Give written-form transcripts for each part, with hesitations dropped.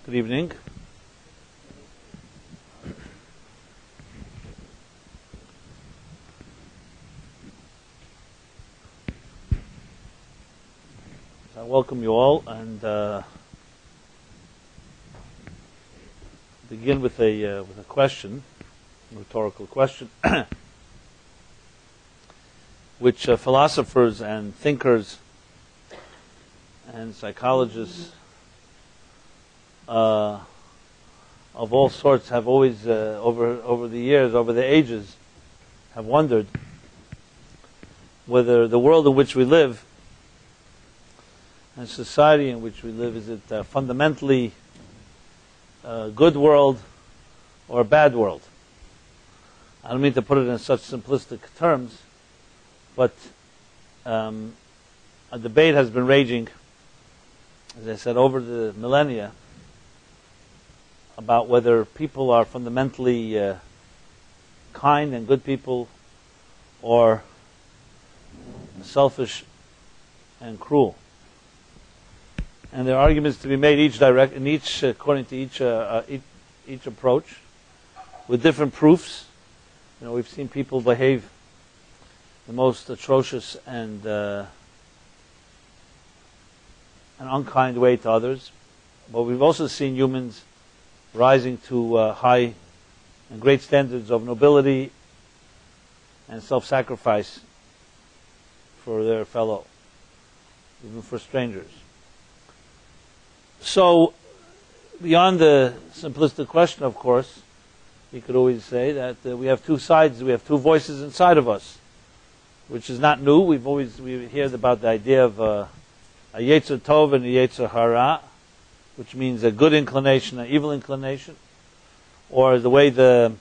Good evening. I welcome you all and begin with a question, a rhetorical question, which philosophers and thinkers and psychologists of all sorts have always, over the years, over the ages, have wondered whether the world in which we live and society in which we live, is it a fundamentally a good world or a bad world? I don't mean to put it in such simplistic terms, but a debate has been raging, as I said, over the millennia about whether people are fundamentally kind and good people or selfish and cruel. And there are arguments to be made according to each approach, with different proofs. You know, we've seen people behave the most atrocious and an unkind way to others, but we've also seen humans rising to high and great standards of nobility and self-sacrifice for their fellow, even for strangers. So, beyond the simplistic question, of course, we could always say that we have two sides, we have two voices inside of us, which is not new. We hear about the idea of a Yetzer Tov and a Yetzer Hara, which means a good inclination, an evil inclination, or the way the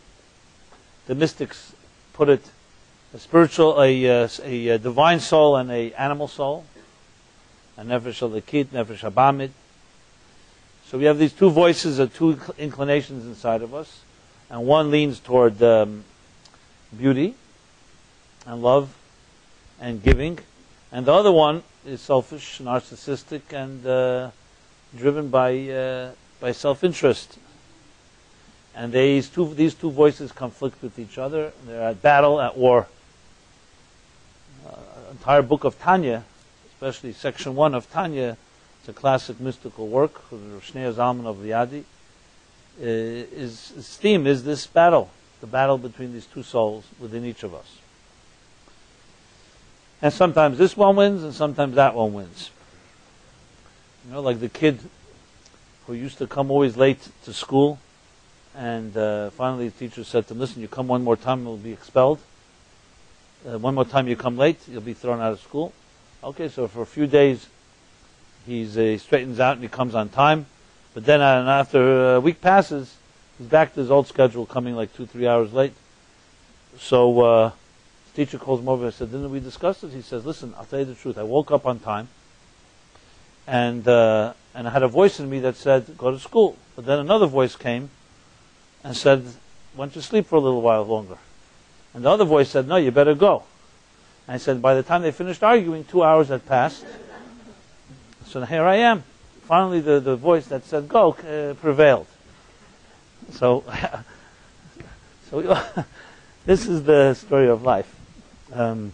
mystics put it, a divine soul and a animal soul, a nefesh halakit, nefesh habamid. So we have these two voices, two inclinations inside of us, and one leans toward beauty and love and giving, and the other one is selfish, narcissistic, and driven by self-interest. And these two voices conflict with each other. They're at battle, at war. Entire book of Tanya, especially section 1 of Tanya, it's a classic mystical work of Shnei Zalman of Liadi. His theme is this battle, the battle between these two souls within each of us. And sometimes this one wins, and sometimes that one wins. You know, like the kid who used to come always late to school, and finally the teacher said to him, "Listen, you come one more time, you'll be expelled. One more time you come late, you'll be thrown out of school." Okay, so for a few days, he straightens out and he comes on time. But then after a week passes, he's back to his old schedule, coming like 2-3 hours late. So his teacher calls him over and said, "Didn't we discuss this?" He says, "Listen, I'll tell you the truth. I woke up on time, and I had a voice in me that said, go to school. But then another voice came and said, why don't you sleep for a little while longer? And the other voice said, no, you better go." And I said, by the time they finished arguing, 2 hours had passed. So here I am. Finally, the voice that said go prevailed. So, this is the story of life. So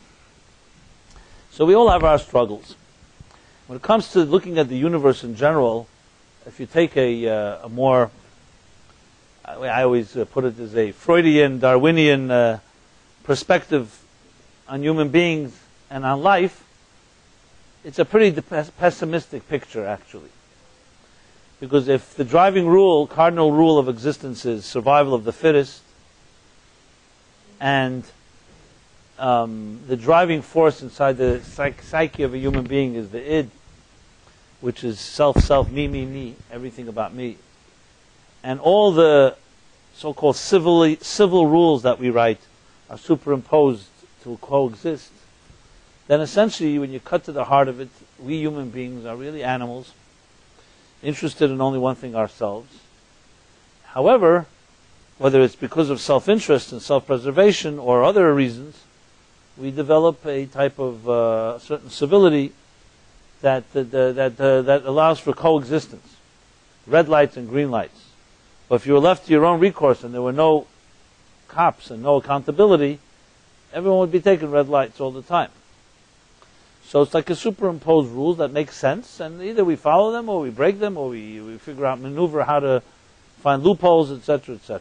we all have our struggles. When it comes to looking at the universe in general, if you take a more, I always put it as a Freudian, Darwinian perspective on human beings and on life, it's a pretty pessimistic picture, actually. Because if the driving rule, cardinal rule of existence is survival of the fittest, and the driving force inside the psyche of a human being is the id, which is self, me, everything about me, and all the so-called civil rules that we write are superimposed to coexist, then essentially, when you cut to the heart of it, we human beings are really animals, interested in only one thing, ourselves. However, whether it's because of self-interest and self-preservation or other reasons, we develop a type of certain civility that allows for coexistence. red lights and green lights. But if you were left to your own recourse and there were no cops and no accountability, everyone would be taking red lights all the time. So it's like a superimposed rules that make sense, and either we follow them or we break them or we figure out, maneuver how to find loopholes, etc., etc.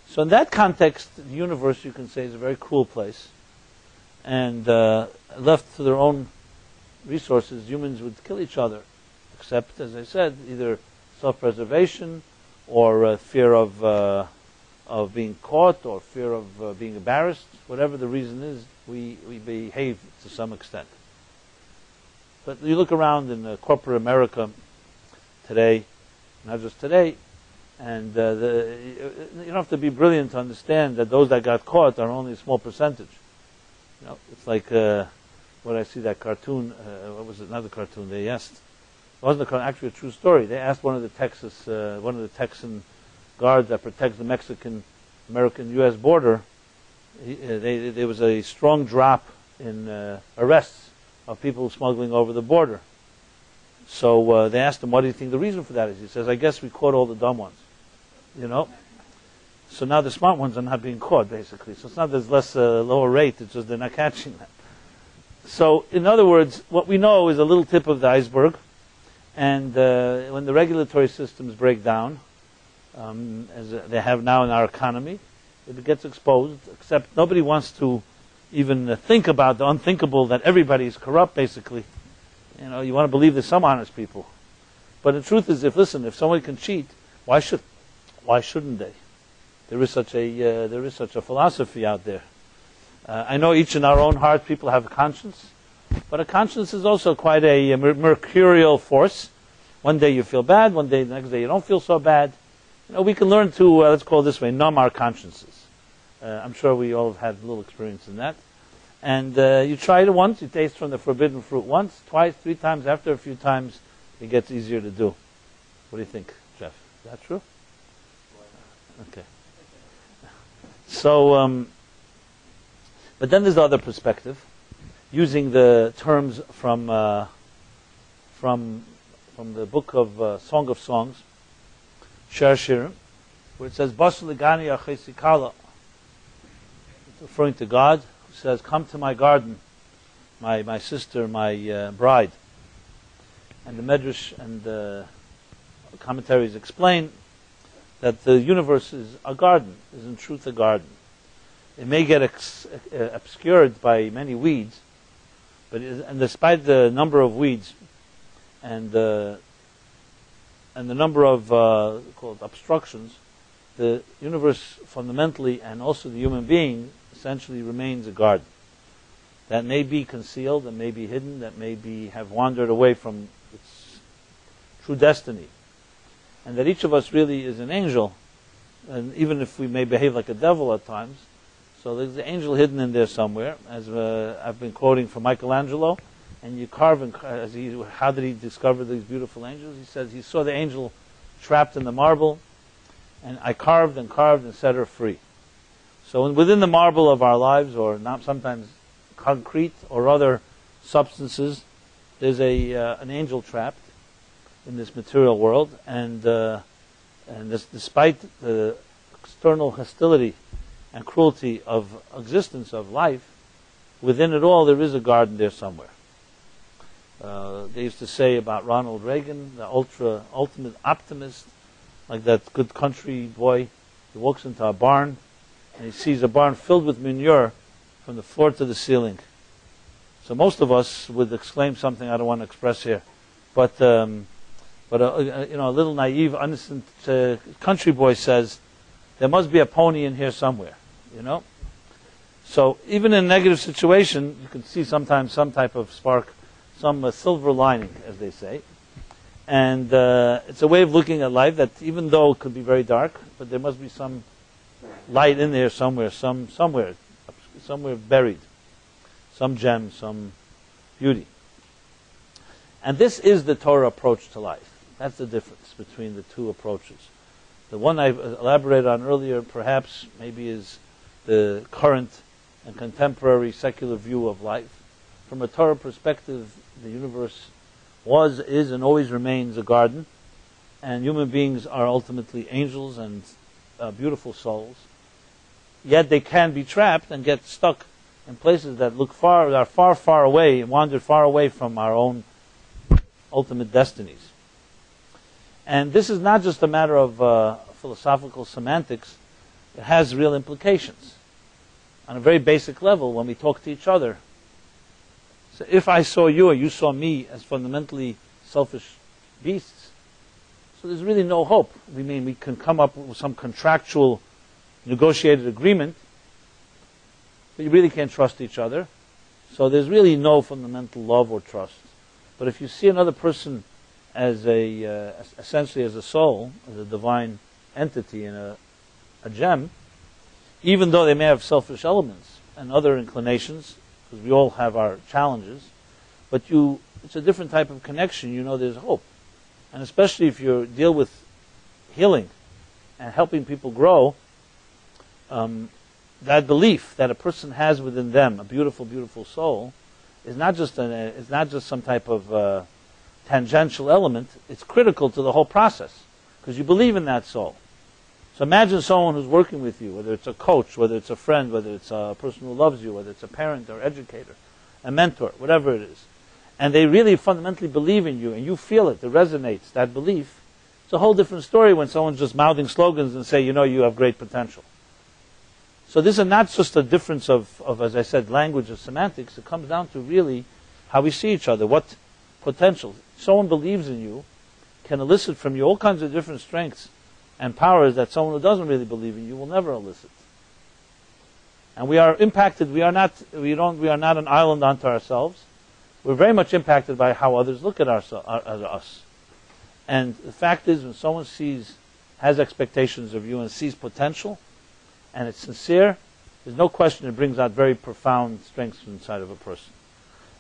So in that context, the universe, you can say, is a very cruel place. And left to their own resources, humans would kill each other, except, as I said, either self-preservation or fear of being caught or fear of being embarrassed. Whatever the reason is, we behave to some extent. But you look around in corporate America today, not just today, and you don't have to be brilliant to understand that those that got caught are only a small percentage. You know, it's like when I see that cartoon. What was it? Another cartoon. They asked. It wasn't actually a true story. They asked one of the Texan guards that protects the Mexican-American-U.S. border. There was a strong drop in arrests of people smuggling over the border. So they asked him, "What do you think the reason for that is?" He says, "I guess we caught all the dumb ones." You know. So now the smart ones are not being caught, basically. So it's not there's less lower rate; it's just they're not catching them. So, in other words, what we know is a little tip of the iceberg. And when the regulatory systems break down, as they have now in our economy, it gets exposed, except nobody wants to even think about the unthinkable, that everybody is corrupt, basically. You know, you want to believe there's some honest people. But the truth is, if somebody can cheat, why shouldn't they? There is such a philosophy out there. I know each in our own heart people have a conscience, but a conscience is also quite a mercurial force. One day you feel bad, the next day you don't feel so bad. You know, we can learn to, let's call it this way, numb our consciences. I'm sure we all have had a little experience in that. And you try it once, you taste from the forbidden fruit once, twice, 3 times, after a few times, it gets easier to do. What do you think, Jeff? Is that true? Okay. So, but then there's the other perspective, using the terms from the book of Song of Songs, Shir Shirim, where it says, "Basar ligani achesikala," referring to God, who says, "Come to my garden, my sister, my bride." And the Medrash and the commentaries explain that the universe is a garden, is in truth a garden. It may get obscured by many weeds, and despite the number of weeds and the number of called obstructions, the universe fundamentally, and also the human being, essentially remains a garden that may be concealed, that may be hidden, that may have wandered away from its true destiny, and that each of us really is an angel, and even if we may behave like a devil at times. So there's the angel hidden in there somewhere, as I've been quoting from Michelangelo. And you carve, how did he discover these beautiful angels? He says he saw the angel trapped in the marble, and I carved and set her free. So within the marble of our lives, or not sometimes concrete or other substances, there's an angel trapped in this material world, and despite the external hostility and cruelty of existence of life, within it all there is a garden there somewhere. They used to say about Ronald Reagan, the ultimate optimist, like that good country boy. He walks into a barn and he sees a barn filled with manure from the floor to the ceiling. So most of us would exclaim something I don't want to express here, but a little naive, innocent country boy says, "There must be a pony in here somewhere." You know. So even in a negative situation, you can see sometimes some type of spark, some silver lining, as they say. And it's a way of looking at life that even though it could be very dark, but there must be some light in there somewhere, somewhere buried, some gem, some beauty. And this is the Torah approach to life. That's the difference between the two approaches. The one I elaborated on earlier, perhaps, maybe is the current and contemporary secular view of life. From a Torah perspective, the universe was, is, and always remains a garden, and human beings are ultimately angels and beautiful souls. Yet they can be trapped and get stuck in places that are far, far away, and wander far away from our own ultimate destinies. And this is not just a matter of philosophical semantics. It has real implications. On a very basic level, when we talk to each other, so if I saw you or you saw me as fundamentally selfish beasts, so there's really no hope. We can come up with some contractual negotiated agreement, but you really can't trust each other. So there's really no fundamental love or trust. But if you see another person as essentially as a soul, as a divine entity and a gem, even though they may have selfish elements and other inclinations, because we all have our challenges, but it's a different type of connection. You know there's hope. And especially if you deal with healing and helping people grow, that belief that a person has within them, a beautiful, beautiful soul, is not just some type of tangential element. It's critical to the whole process, because you believe in that soul. So imagine someone who's working with you, whether it's a coach, whether it's a friend, whether it's a person who loves you, whether it's a parent or educator, a mentor, whatever it is. And they really fundamentally believe in you, and you feel it resonates, that belief. It's a whole different story when someone's just mouthing slogans and say, you have great potential. So this is not just a difference of, as I said, language or semantics. It comes down to really how we see each other, what potential. Someone believes in you, can elicit from you all kinds of different strengths and powers that someone who doesn't really believe in you will never elicit. And we are impacted. We are not an island unto ourselves. We're very much impacted by how others look at us. And the fact is, when someone has expectations of you and sees potential, and it's sincere, there's no question it brings out very profound strengths inside of a person.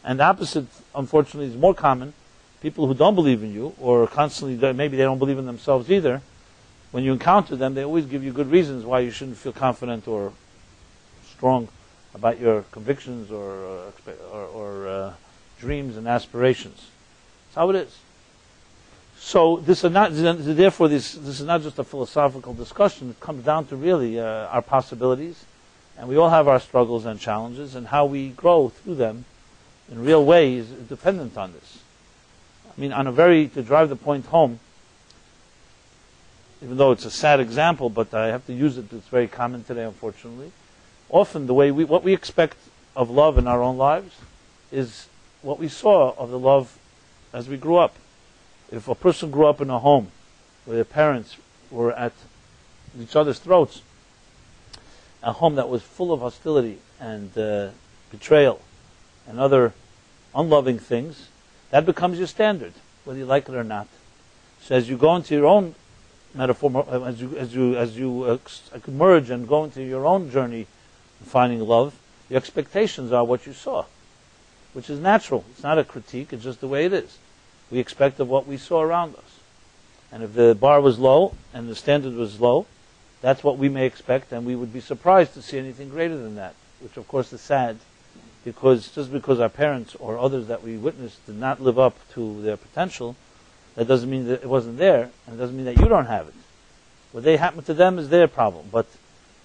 And the opposite, unfortunately, is more common. People who don't believe in you, or constantly, maybe they don't believe in themselves either, when you encounter them, they always give you good reasons why you shouldn't feel confident or strong about your convictions or dreams and aspirations. That's how it is. So this is not just a philosophical discussion. It comes down to really our possibilities, and we all have our struggles and challenges, and how we grow through them in real ways is dependent on this. I mean, to drive the point home, even though it's a sad example, but I have to use it. It's very common today, unfortunately. Often, what we expect of love in our own lives is what we saw of the love as we grew up. If a person grew up in a home where their parents were at each other's throats, a home that was full of hostility and betrayal and other unloving things, that becomes your standard, whether you like it or not. So as you go into your own metaphor, as you merge and go into your own journey of finding love, your expectations are what you saw, which is natural. It's not a critique, it's just the way it is. We expect of what we saw around us. And if the bar was low and the standard was low, that's what we may expect, and we would be surprised to see anything greater than that, which of course is sad, because just because our parents or others that we witnessed did not live up to their potential, that doesn't mean that it wasn't there, and it doesn't mean that you don't have it. What they happen to them is their problem. But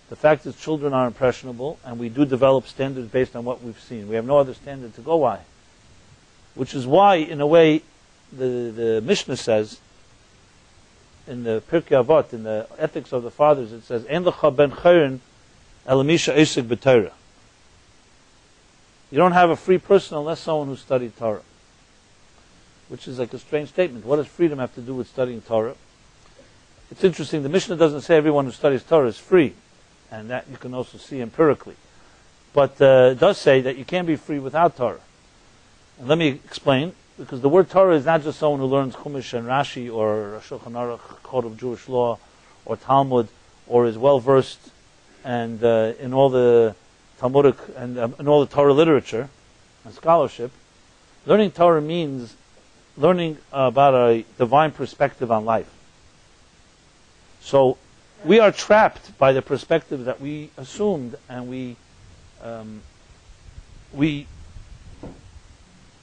the fact is, children are impressionable, and we do develop standards based on what we've seen. We have no other standard to go by. Which is why, in a way, the Mishnah says, in the Pirkei Avot, in the Ethics of the Fathers, it says, "Ein lecha ben chayrin el misha esek b'Torah." You don't have a free person unless someone who studied Torah. Which is like a strange statement. What does freedom have to do with studying Torah? It's interesting, the Mishnah doesn't say everyone who studies Torah is free, and that you can also see empirically. But it does say that you can't be free without Torah. And let me explain, because the word Torah is not just someone who learns Chumash and Rashi, or Shulchan Aruch, Code of Jewish Law, or Talmud, or is well versed and in all the Talmudic and in all the Torah literature and scholarship. Learning Torah means learning about a divine perspective on life. So we are trapped by the perspective that we assumed, and we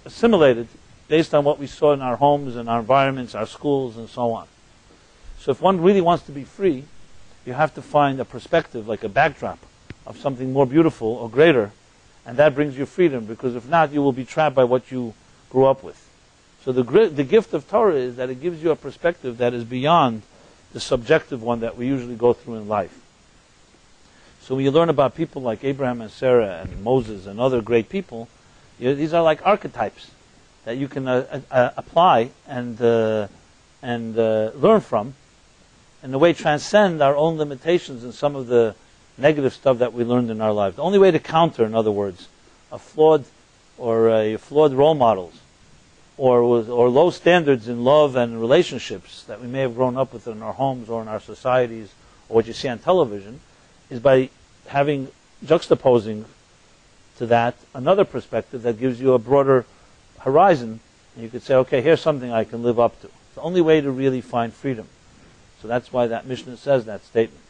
assimilated based on what we saw in our homes and our environments, our schools, and so on. So if one really wants to be free, you have to find a perspective, like a backdrop of something more beautiful or greater, and that brings you freedom, because if not, you will be trapped by what you grew up with. So the gift of Torah is that it gives you a perspective that is beyond the subjective one that we usually go through in life. So when you learn about people like Abraham and Sarah and Moses and other great people, these are like archetypes that you can apply and learn from, in a way transcend our own limitations and some of the negative stuff that we learned in our lives. The only way to counter, in other words, a flawed role models, or low standards in love and relationships that we may have grown up with in our homes or in our societies, or what you see on television, is by having, juxtaposing to that another perspective that gives you a broader horizon, and you could say, okay, here's something I can live up to. It's the only way to really find freedom. So that's why that Mishnah says that statement.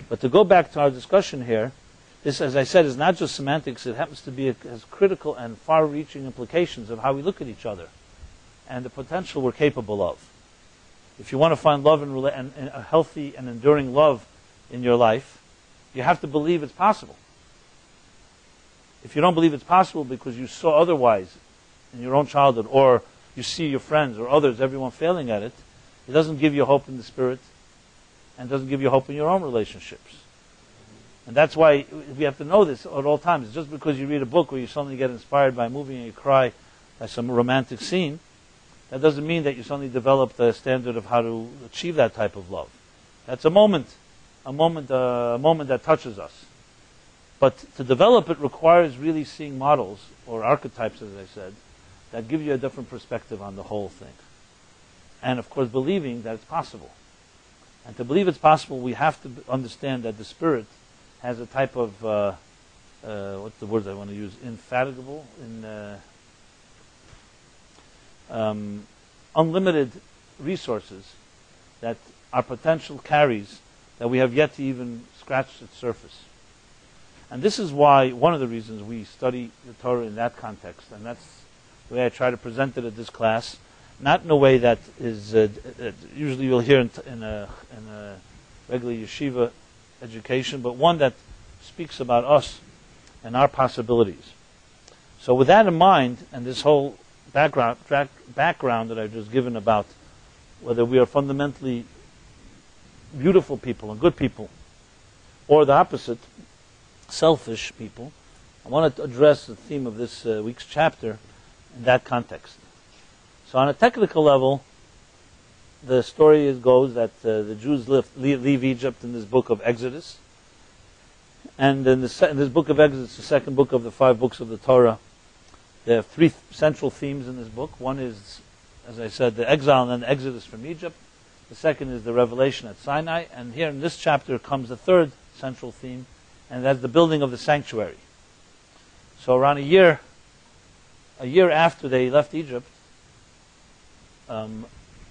But to go back to our discussion here, this, as I said, is not just semantics. It happens to be has critical and far-reaching implications of how we look at each other and the potential we're capable of. If you want to find love and a healthy and enduring love in your life, you have to believe it's possible. If you don't believe it's possible because you saw otherwise in your own childhood, or you see your friends or others, everyone failing at it, it doesn't give you hope in the spirit, and doesn't give you hope in your own relationships. And that's why we have to know this at all times. It's just because you read a book where you suddenly get inspired by a movie and you cry by some romantic scene, that doesn't mean that you suddenly develop the standard of how to achieve that type of love. That's a moment that touches us. But to develop it requires really seeing models, or archetypes, as I said, that give you a different perspective on the whole thing. And of course believing that it's possible. And to believe it's possible, we have to understand that the Spirit has a type of, what's the word I want to use, infatigable, unlimited resources that our potential carries, that we have yet to even scratch its surface. And this is why, one of the reasons we study the Torah in that context, and that's the way I try to present it at this class, not in a way that is usually you'll hear in a regular yeshiva education, but one that speaks about us and our possibilities. So with that in mind, and this whole background that I've just given about whether we are fundamentally beautiful people and good people, or the opposite, selfish people, I want to address the theme of this week's chapter in that context. So on a technical level, the story goes that the Jews leave Egypt in this book of Exodus. And in this book of Exodus, the second book of the 5 books of the Torah, there are 3 central themes in this book. One is, as I said, the exile and then the exodus from Egypt. The second is the revelation at Sinai. And here in this chapter comes the 3rd central theme, and that's the building of the sanctuary. So around a year after they left Egypt,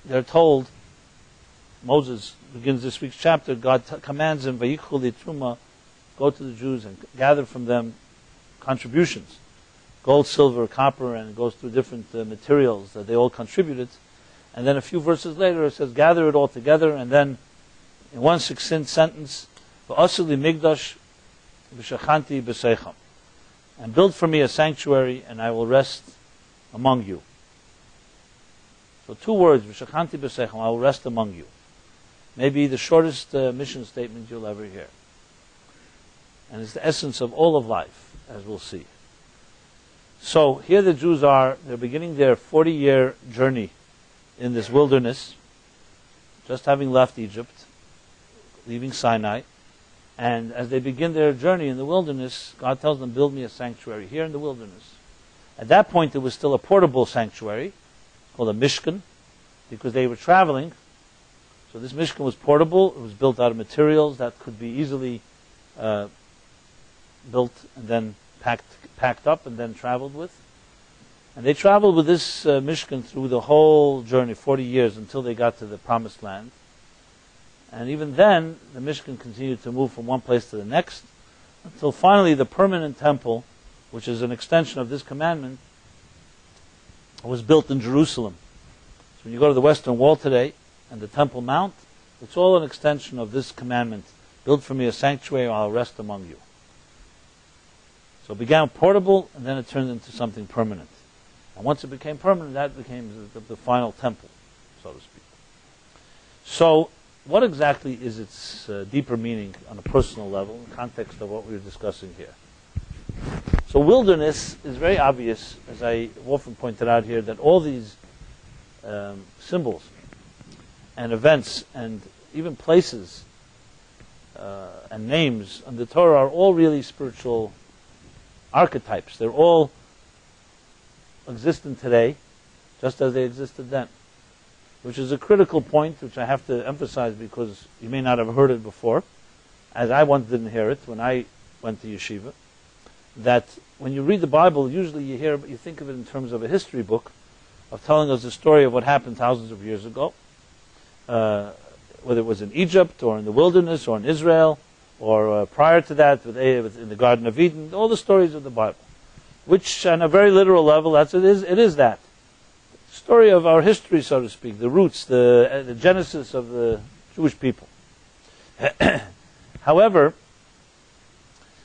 they're told, Moses begins this week's chapter, God commands him, Vayikhu litruma, go to the Jews and gather from them contributions, gold, silver, copper, and it goes through different materials that they all contributed. And then a few verses later it says, gather it all together, and then in one succinct sentence, V'asili migdash v'shachanti b'seicham, and build for me a sanctuary, and I will rest among you. So 2 words, v'shachanti b'seicham, I will rest among you. Maybe the shortest mission statement you'll ever hear. And it's the essence of all of life, as we'll see. So here the Jews they're beginning their 40-year journey in this wilderness, just having left Egypt, leaving Sinai. And as they begin their journey in the wilderness, God tells them, build me a sanctuary here in the wilderness. At that point, it was still a portable sanctuary, called a Mishkan, because they were traveling. So this Mishkan was portable. It was built out of materials that could be easily built and then packed up and then traveled with. And they traveled with this Mishkan through the whole journey, 40 years, until they got to the Promised Land. And even then, the Mishkan continued to move from one place to the next, until finally the permanent temple, which is an extension of this commandment, was built in Jerusalem. So when you go to the Western Wall today, and the Temple Mount, It's all an extension of this commandment. Build for me a sanctuary, I'll rest among you. So it began portable, and then it turned into something permanent. And once it became permanent, that became the final temple, so to speak. So, what exactly is its deeper meaning on a personal level, in the context of what we were discussing here? So wilderness is very obvious, as I often pointed out here, that all these symbols and events and even places and names in the Torah are all really spiritual archetypes. They're all existent today, just as they existed then. Which is a critical point, which I have to emphasize because you may not have heard it before, as I once didn't hear it when I went to yeshiva, that when you read the Bible, usually you think of it in terms of a history book, of telling us the story of what happened thousands of years ago, whether it was in Egypt, or in the wilderness, or in Israel, or prior to that, in the Garden of Eden, all the stories of the Bible. Which, on a very literal level, it is that. Story of our history, so to speak, the roots, the genesis of the Jewish people. However,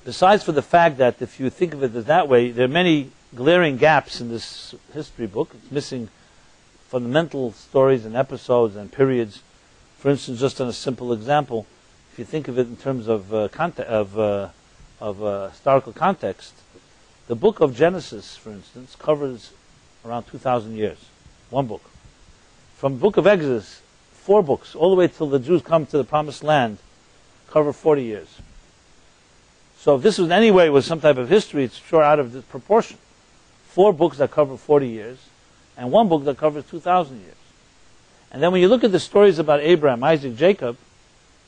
besides for the fact that if you think of it as that way, there are many glaring gaps in this history book. It's missing fundamental stories and episodes and periods. For instance, just on a simple example, if you think of it in terms of historical context, the book of Genesis, for instance, covers around 2,000 years. One book. From the book of Exodus, 4 books, all the way till the Jews come to the Promised Land, cover 40 years. So if this was in any way was some type of history, it's sure out of proportion. 4 books that cover 40 years, and 1 book that covers 2,000 years. And then when you look at the stories about Abraham, Isaac, Jacob,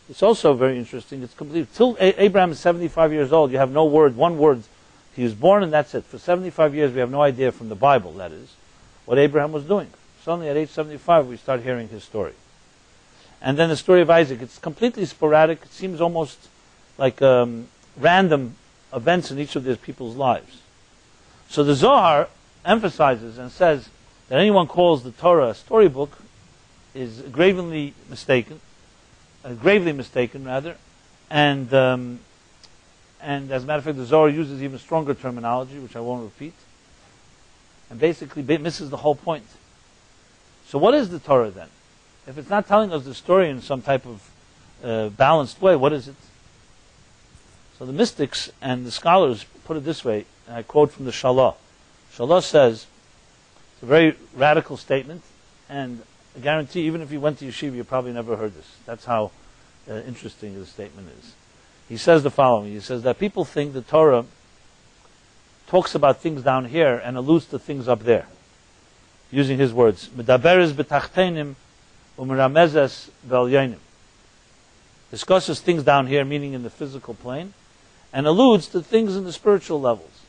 it's also very interesting. It's complete. Till Abraham is 75 years old, you have no word, 1 word. He was born and that's it. For 75 years we have no idea from the Bible, that is, what Abraham was doing. Suddenly at age 75 we start hearing his story. And then the story of Isaac, it's completely sporadic. It seems almost like random events in each of these people's lives. So the Zohar emphasizes and says that anyone calls the Torah a storybook is gravely mistaken, and as a matter of fact, the Zohar uses even stronger terminology, which I won't repeat, and basically misses the whole point. So what is the Torah then? If it's not telling us the story in some type of balanced way, what is it? So the mystics and the scholars put it this way, and I quote from the Shalah. Shalah says, it's a very radical statement, and I guarantee even if you went to yeshiva, you probably never heard this. That's how interesting the statement is. He says the following. He says that people think the Torah talks about things down here and alludes to things up there. Using his words, Medaberes betachtenim u'meramezes ve'elyonim. Discusses things down here, meaning in the physical plane, and alludes to things in the spiritual levels.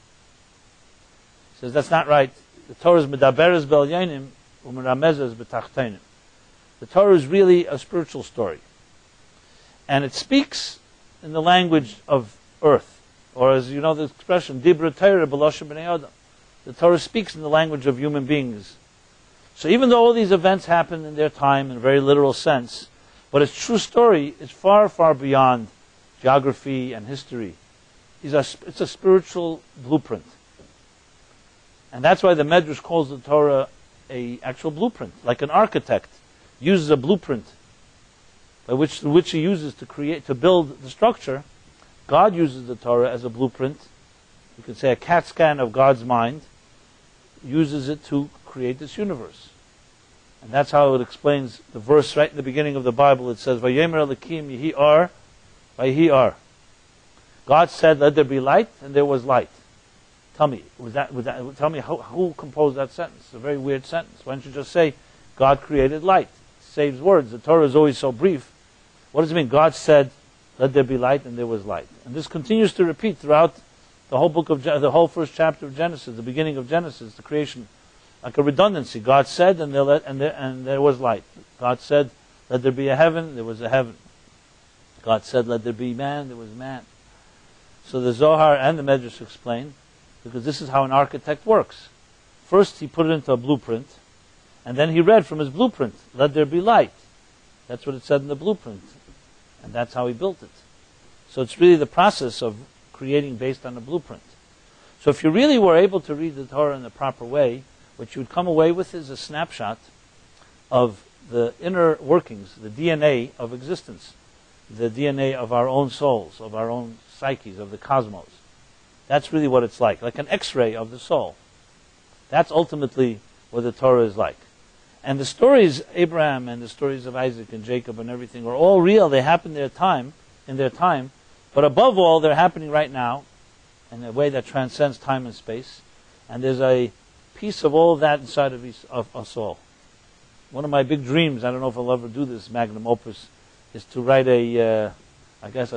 He says that's not right. The Torah is Medaberes ve'elyonim u'meramezes betachtenim. The Torah is really a spiritual story. And it speaks in the language of earth, or as you know the expression, Dibra Torah b'loshen b'nei Adam. The Torah speaks in the language of human beings. So even though all these events happen in their time in a very literal sense, but its true story is far, far beyond geography and history. It's a spiritual blueprint. And that's why the Medrash calls the Torah an actual blueprint, like an architect uses a blueprint through which he uses to build the structure. God uses the Torah as a blueprint. You can say a CAT scan of God's mind, uses it to create this universe. And that's how it explains the verse right in the beginning of the Bible. It says, Vayemer Elokim Yehi Or, Vayehi Or. God said, let there be light, and there was light. Tell me, tell me who composed that sentence? It's a very weird sentence. Why don't you just say, God created light? It saves words. The Torah is always so brief. What does it mean? God said, let there be light, and there was light. And this continues to repeat throughout the whole book of the whole first chapter of Genesis, the beginning of Genesis, the creation, like a redundancy. God said, and there was light. God said, let there be a heaven, there was a heaven. God said, let there be man, there was man. So the Zohar and the Medrash explain, because this is how an architect works. First he put it into a blueprint, and then he read from his blueprint, let there be light. That's what it said in the blueprint. And that's how he built it. So it's really the process of creating based on the blueprint. So if you really were able to read the Torah in the proper way, what you would come away with is a snapshot of the inner workings, the DNA of existence, the DNA of our own souls, of our own psyches, of the cosmos. That's really what it's like an X-ray of the soul. That's ultimately what the Torah is like. And the stories, Abraham and the stories of Isaac and Jacob and everything, are all real. They happen in their time, but above all, they're happening right now in a way that transcends time and space. And there's a piece of all of that inside of us all. One of my big dreams, I don't know if I'll ever do this magnum opus, is to write a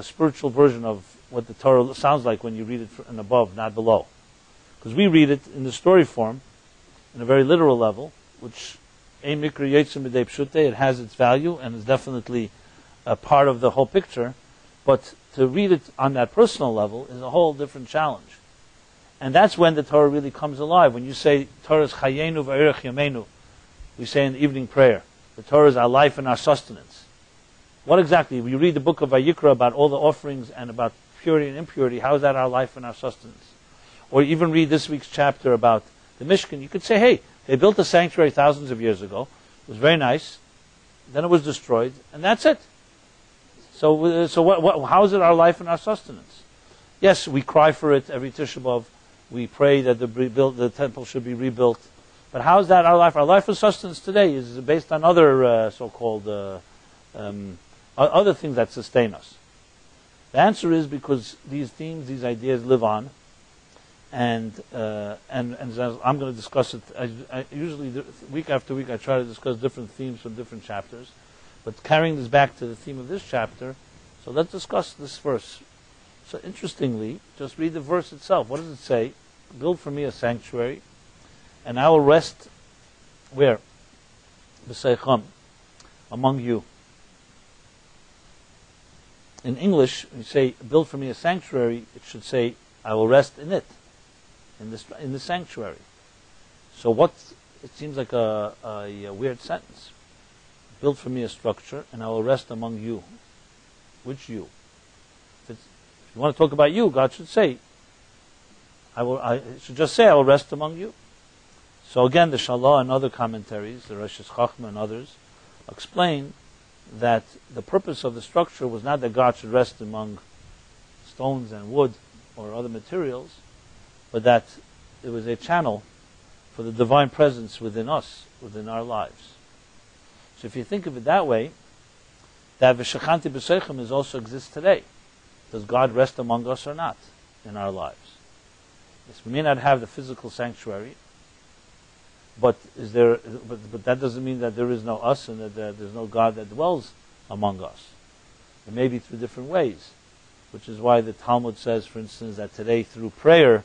spiritual version of what the Torah sounds like when you read it from above, not below. Because we read it in the story form, in a very literal level, which it has its value and is definitely a part of the whole picture, but to read it on that personal level is a whole different challenge. And that's when the Torah really comes alive. When you say Torah is chayenu v'erech yamenu, we say in the evening prayer, the Torah is our life and our sustenance. What exactly? You read the book of Vayikra about all the offerings and about purity and impurity. How is that our life and our sustenance? Or even read this week's chapter about the Mishkan. You could say, hey, they built a sanctuary thousands of years ago. It was very nice. Then it was destroyed, and that's it. So how is it our life and our sustenance? Yes, we cry for it every Tisha B'Av. We pray that the temple should be rebuilt. But how is that our life? Our life and sustenance today is based on other so-called other things that sustain us. The answer is because these themes, these ideas live on, and as I'm going to discuss it. I usually week after week I try to discuss different themes from different chapters, but carrying this back to the theme of this chapter. So let's discuss this verse. So interestingly, just read the verse itself. What does it say? Build for me a sanctuary, and I will rest where? B'seicham, among you. In English, when you say, build for me a sanctuary, it should say, I will rest in it, in the sanctuary. So it seems like a weird sentence. Build for me a structure, and I will rest among you. Which you? If you want to talk about you, God should say, it should just say, I will rest among you. So again, the Shalah and other commentaries, the Rosh Chachma and others, explain that the purpose of the structure was not that God should rest among stones and wood or other materials, but that it was a channel for the divine presence within us, within our lives. So if you think of it that way, that V'shachanti b'seichem is also exists today. Does God rest among us or not in our lives? Yes, we may not have the physical sanctuary, but that doesn't mean that there is no us and that there's no God that dwells among us. It may be through different ways, which is why the Talmud says, for instance, that today through prayer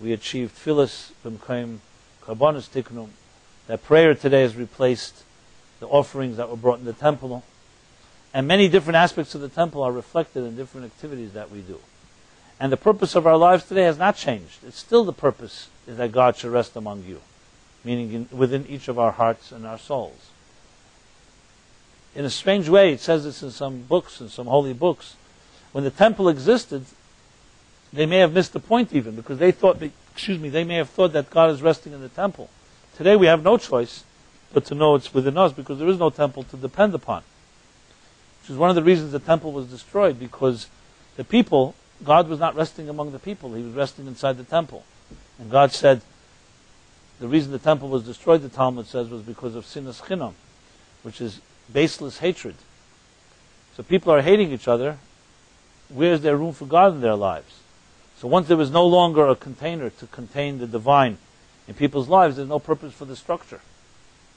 we achieved tfilas b'mkayim karbonos tiknum. That prayer today has replaced the offerings that were brought in the temple, and many different aspects of the temple are reflected in different activities that we do. And the purpose of our lives today has not changed. It's still the purpose is that God should rest among you, meaning within each of our hearts and our souls. In a strange way, it says this in some books, in some holy books. When the temple existed, they may have missed the point even, because they may have thought that God is resting in the temple. Today we have no choice but to know it's within us, because there is no temple to depend upon. Which is one of the reasons the temple was destroyed, because the people, God was not resting among the people, He was resting inside the temple. And God said, the reason the temple was destroyed, the Talmud says, was because of sinas chinam, which is baseless hatred. So people are hating each other. Where's there room for God in their lives? So once there was no longer a container to contain the divine in people's lives, there's no purpose for the structure.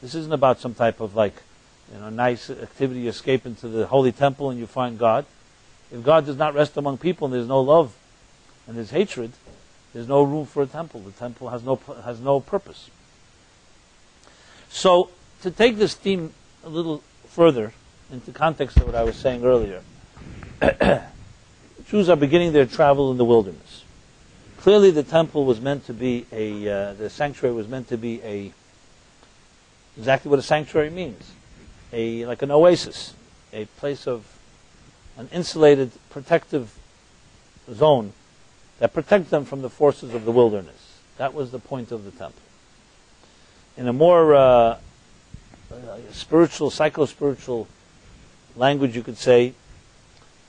This isn't about some type of nice activity. You escape into the holy temple and you find God. If God does not rest among people and there's no love and there's hatred, there's no room for a temple. The temple has no purpose. So, to take this theme a little further into context of what I was saying earlier, Jews are beginning their travel in the wilderness. Clearly, the temple was meant to be the sanctuary was meant to be exactly what a sanctuary means, like an oasis. a place of an insulated, protective zone that protects them from the forces of the wilderness. That was the point of the temple. In a more spiritual, psycho-spiritual language, you could say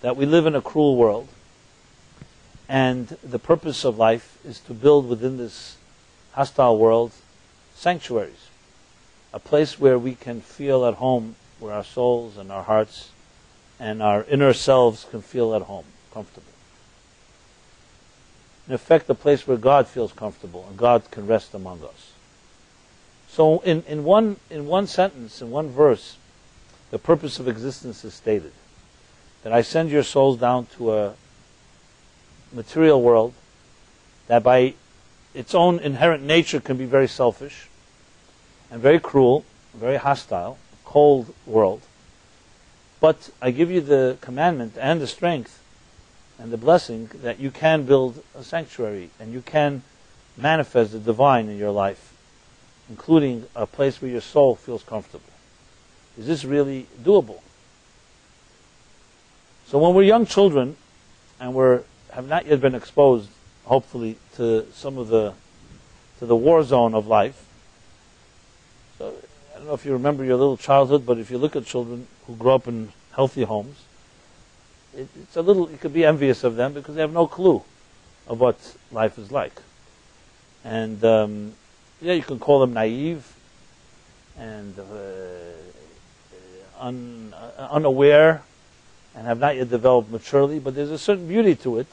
that we live in a cruel world, and the purpose of life is to build within this hostile world sanctuaries, a place where we can feel at home, where our souls and our hearts and our inner selves can feel at home, comfortable. In effect, a place where God feels comfortable and God can rest among us. So in one sentence, in one verse, the purpose of existence is stated. That I send your souls down to a material world that by its own inherent nature can be very selfish and very cruel, very hostile, cold world. But I give you the commandment and the strength and the blessing that you can build a sanctuary and you can manifest the divine in your life, including a place where your soul feels comfortable. Is this really doable? So when we're young children and have not yet been exposed, hopefully, to some of the war zone of life. So I don't know if you remember your little childhood, but if you look at children who grow up in healthy homes, it's a little, you could be envious of them because they have no clue of what life is like. And yeah, you can call them naive and unaware and have not yet developed maturely, but there's a certain beauty to it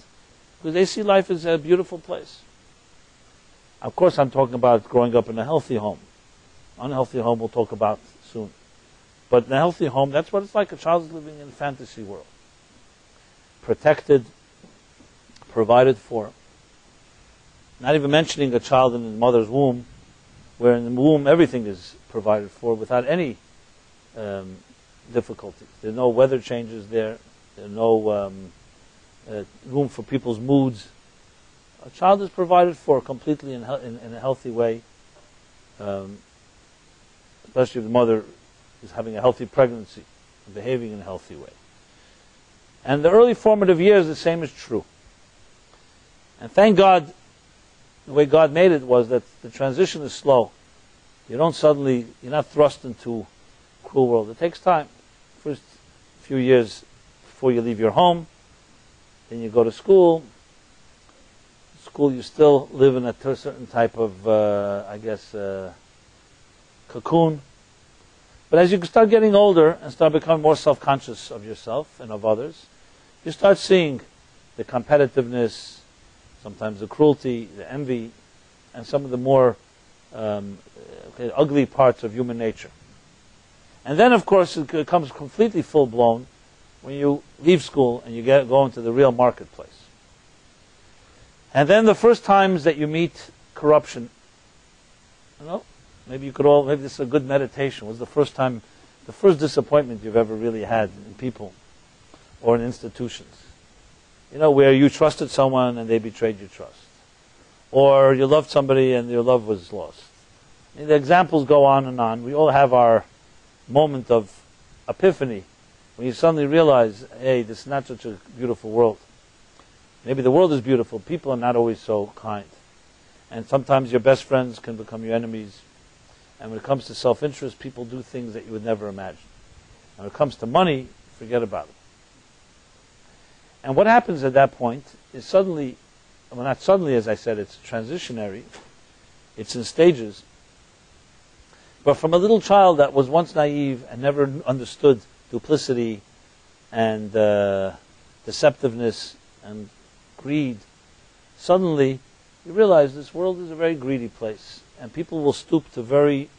because they see life as a beautiful place. Of course, I'm talking about growing up in a healthy home. Unhealthy home we'll talk about soon. But in a healthy home, that's what it's like. A child is living in a fantasy world. Protected, provided for. Not even mentioning a child in his mother's womb, where in the womb everything is provided for without any difficulties. There's no weather changes there. There's no room for people's moods. A child is provided for completely in a healthy way, especially if the mother is having a healthy pregnancy and behaving in a healthy way. And the early formative years, the same is true. And thank God, the way God made it was that the transition is slow. You're not thrust into a cruel world. It takes time. First few years before you leave your home, then you go to school. School, you still live in a certain type of, cocoon. But as you start getting older and start becoming more self-conscious of yourself and of others, you start seeing the competitiveness, sometimes the cruelty, the envy, and some of the more ugly parts of human nature. And then, of course, it becomes completely full-blown when you leave school and you go into the real marketplace. And then the first times that you meet corruption, maybe this is a good meditation, was the first disappointment you've ever really had in people or in institutions. Where you trusted someone and they betrayed your trust. Or you loved somebody and your love was lost. And the examples go on and on. We all have our moment of epiphany when you suddenly realize, hey, this is not such a beautiful world. Maybe the world is beautiful. People are not always so kind. And sometimes your best friends can become your enemies. And when it comes to self-interest, people do things that you would never imagine. And when it comes to money, forget about it. And what happens at that point is suddenly, well, not suddenly, as I said, it's transitionary. It's in stages. But from a little child that was once naive and never understood duplicity and deceptiveness and greed, suddenly you realize this world is a very greedy place. And people will stoop to very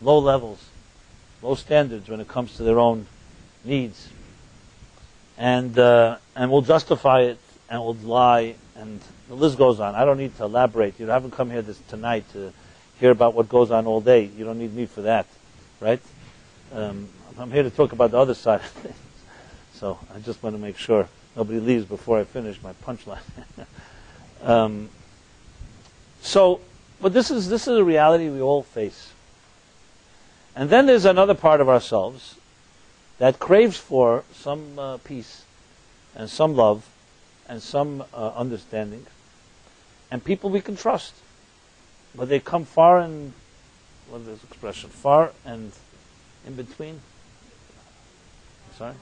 low levels, low standards when it comes to their own needs. And will justify it and will lie, and the list goes on. I don't need to elaborate. You haven't come here tonight to hear about what goes on all day. You don't need me for that, right? I'm here to talk about the other side of things. So I just want to make sure nobody leaves before I finish my punchline. But this is a reality we all face. And then there's another part of ourselves that craves for some peace and some love and some understanding, and people we can trust. But they come far and, what is this expression? Far and in between? Sorry?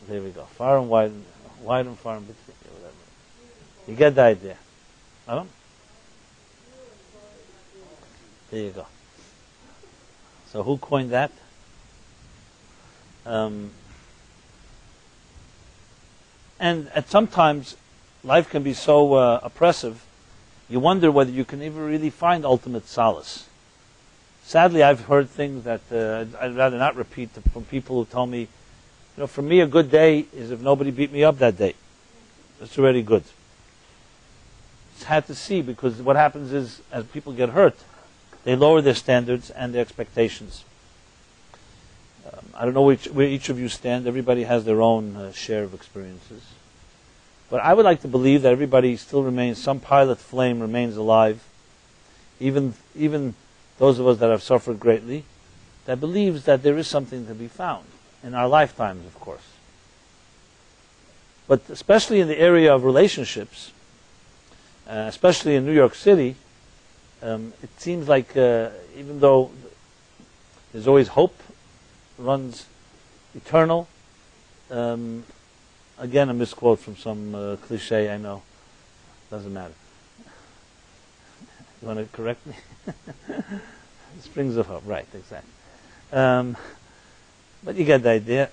There we go. Far and wide, wide and far in between. Whatever. You get the idea. Adam? There you go. So who coined that? And at sometimes life can be so oppressive, you wonder whether you can ever really find ultimate solace. Sadly, I've heard things that I'd rather not repeat from people who tell me, for me a good day is if nobody beat me up that day. That's already good. It's hard to see, because what happens is, as people get hurt, they lower their standards and their expectations. I don't know where each of you stand. Everybody has their own share of experiences. But I would like to believe that everybody still remains, some pilot flame remains alive, even those of us that have suffered greatly, that believes that there is something to be found, in our lifetimes, of course. But especially in the area of relationships, especially in New York City, it seems like even though there's always hope, runs eternal. Again, a misquote from some cliche, I know. Doesn't matter. You want to correct me? Springs of hope, right, exactly. But you get the idea.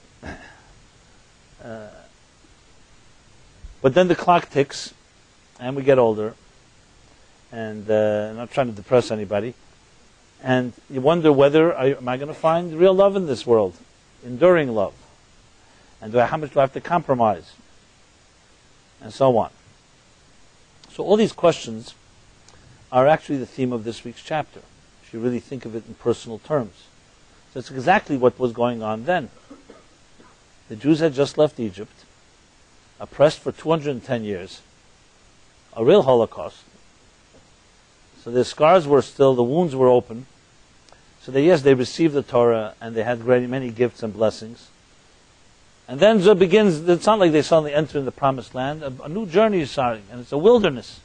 But then the clock ticks, and we get older, and I'm not trying to depress anybody, and you wonder whether, am I going to find real love in this world? Enduring love. And how much do I have to compromise? And so on. So all these questions are actually the theme of this week's chapter, if you really think of it in personal terms. So it's exactly what was going on then. The Jews had just left Egypt, oppressed for 210 years, a real Holocaust. So their scars were still, the wounds were open. So they received the Torah, and they had many gifts and blessings. And then it begins, it's not like they suddenly enter in the promised land. A new journey is starting, and it's a wilderness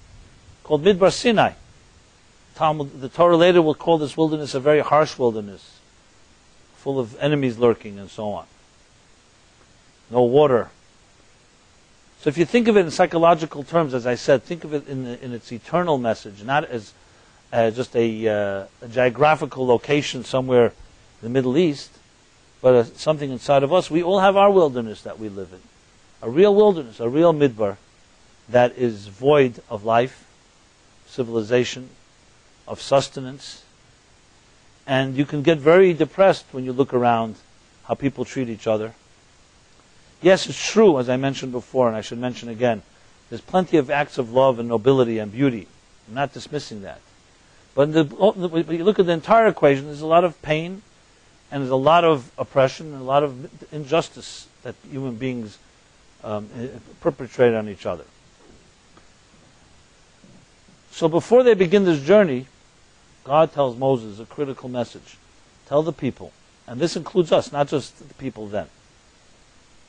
called Midbar Sinai. The Torah later will call this wilderness a very harsh wilderness, full of enemies lurking and so on. No water. So if you think of it in psychological terms, as I said, think of it in its eternal message, not as just a geographical location somewhere in the Middle East, but something inside of us. We all have our wilderness that we live in. A real wilderness, a real midbar that is void of life, civilization, of sustenance. And you can get very depressed when you look around how people treat each other. Yes, it's true, as I mentioned before, and I should mention again, there's plenty of acts of love and nobility and beauty. I'm not dismissing that. But when you look at the entire equation, there's a lot of pain, and there's a lot of oppression and a lot of injustice that human beings perpetrate on each other. So before they begin this journey, God tells Moses a critical message. Tell the people, and this includes us, not just the people then,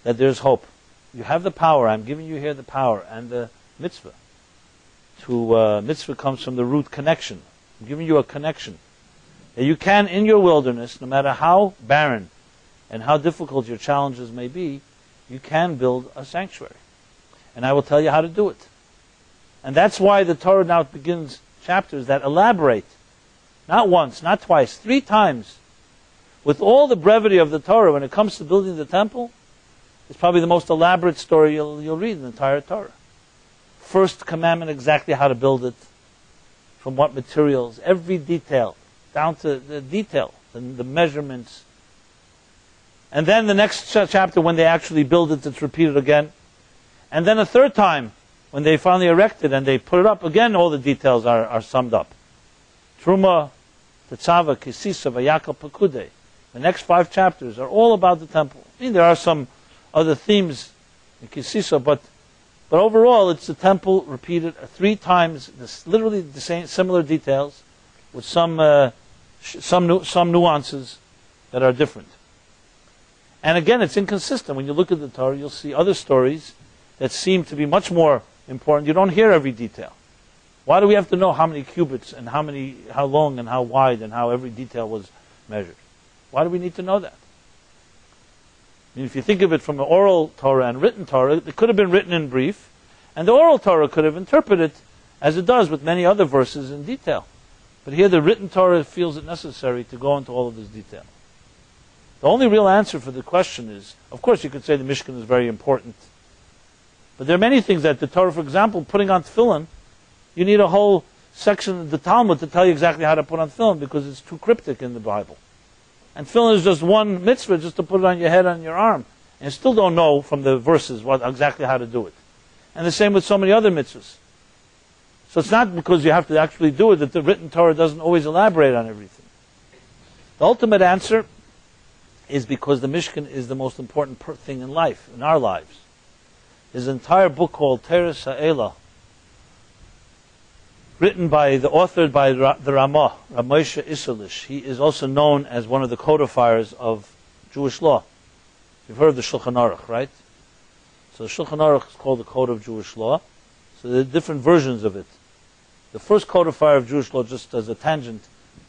that there's hope. You have the power. I'm giving you here the power and the mitzvah. Mitzvah comes from the root connection. I'm giving you a connection. You can, in your wilderness, no matter how barren and how difficult your challenges may be, you can build a sanctuary. And I will tell you how to do it. And that's why the Torah now begins chapters that elaborate, not once, not twice, 3 times, with all the brevity of the Torah when it comes to building the temple. It's probably the most elaborate story you'll read in the entire Torah. First commandment, exactly how to build it, from what materials, every detail, down to the detail, the measurements. And then the next chapter, when they actually build it, it's repeated again. And then a third time, when they finally erect it and they put it up, again all the details are summed up. Truma, Tetzava, KiTissa, Vayakal, Pekudei. The next 5 chapters are all about the temple. I mean, there are some other themes in KiTissa, but overall it's the temple repeated 3 times, literally the same, similar details, with some nuances that are different. And again, it's inconsistent. When you look at the Torah, you'll see other stories that seem to be much more important. You don't hear every detail. Why do we have to know how many cubits and how long and how wide and how every detail was measured? Why do we need to know that? I mean, if you think of it from an oral Torah and written Torah, it could have been written in brief, and the oral Torah could have interpreted as it does with many other verses in detail. But here the written Torah feels it necessary to go into all of this detail. The only real answer for the question is, of course you could say the Mishkan is very important, but there are many things that the Torah, for example, putting on tefillin, you need a whole section of the Talmud to tell you exactly how to put on tefillin because it's too cryptic in the Bible. And tefillin is just one mitzvah, just to put it on your head, on your arm. And you still don't know from the verses exactly how to do it. And the same with so many other mitzvahs. So it's not because you have to actually do it that the written Torah doesn't always elaborate on everything. The ultimate answer is because the Mishkan is the most important thing in life, in our lives. There's an entire book called Teres Ha'ela, written by the Ramah, Rav Moshe Isserlish. He is also known as one of the codifiers of Jewish law. You've heard of the Shulchan Aruch, right? So the Shulchan Aruch is called the Code of Jewish Law. So there are different versions of it. The first codifier of Jewish law, just as a tangent,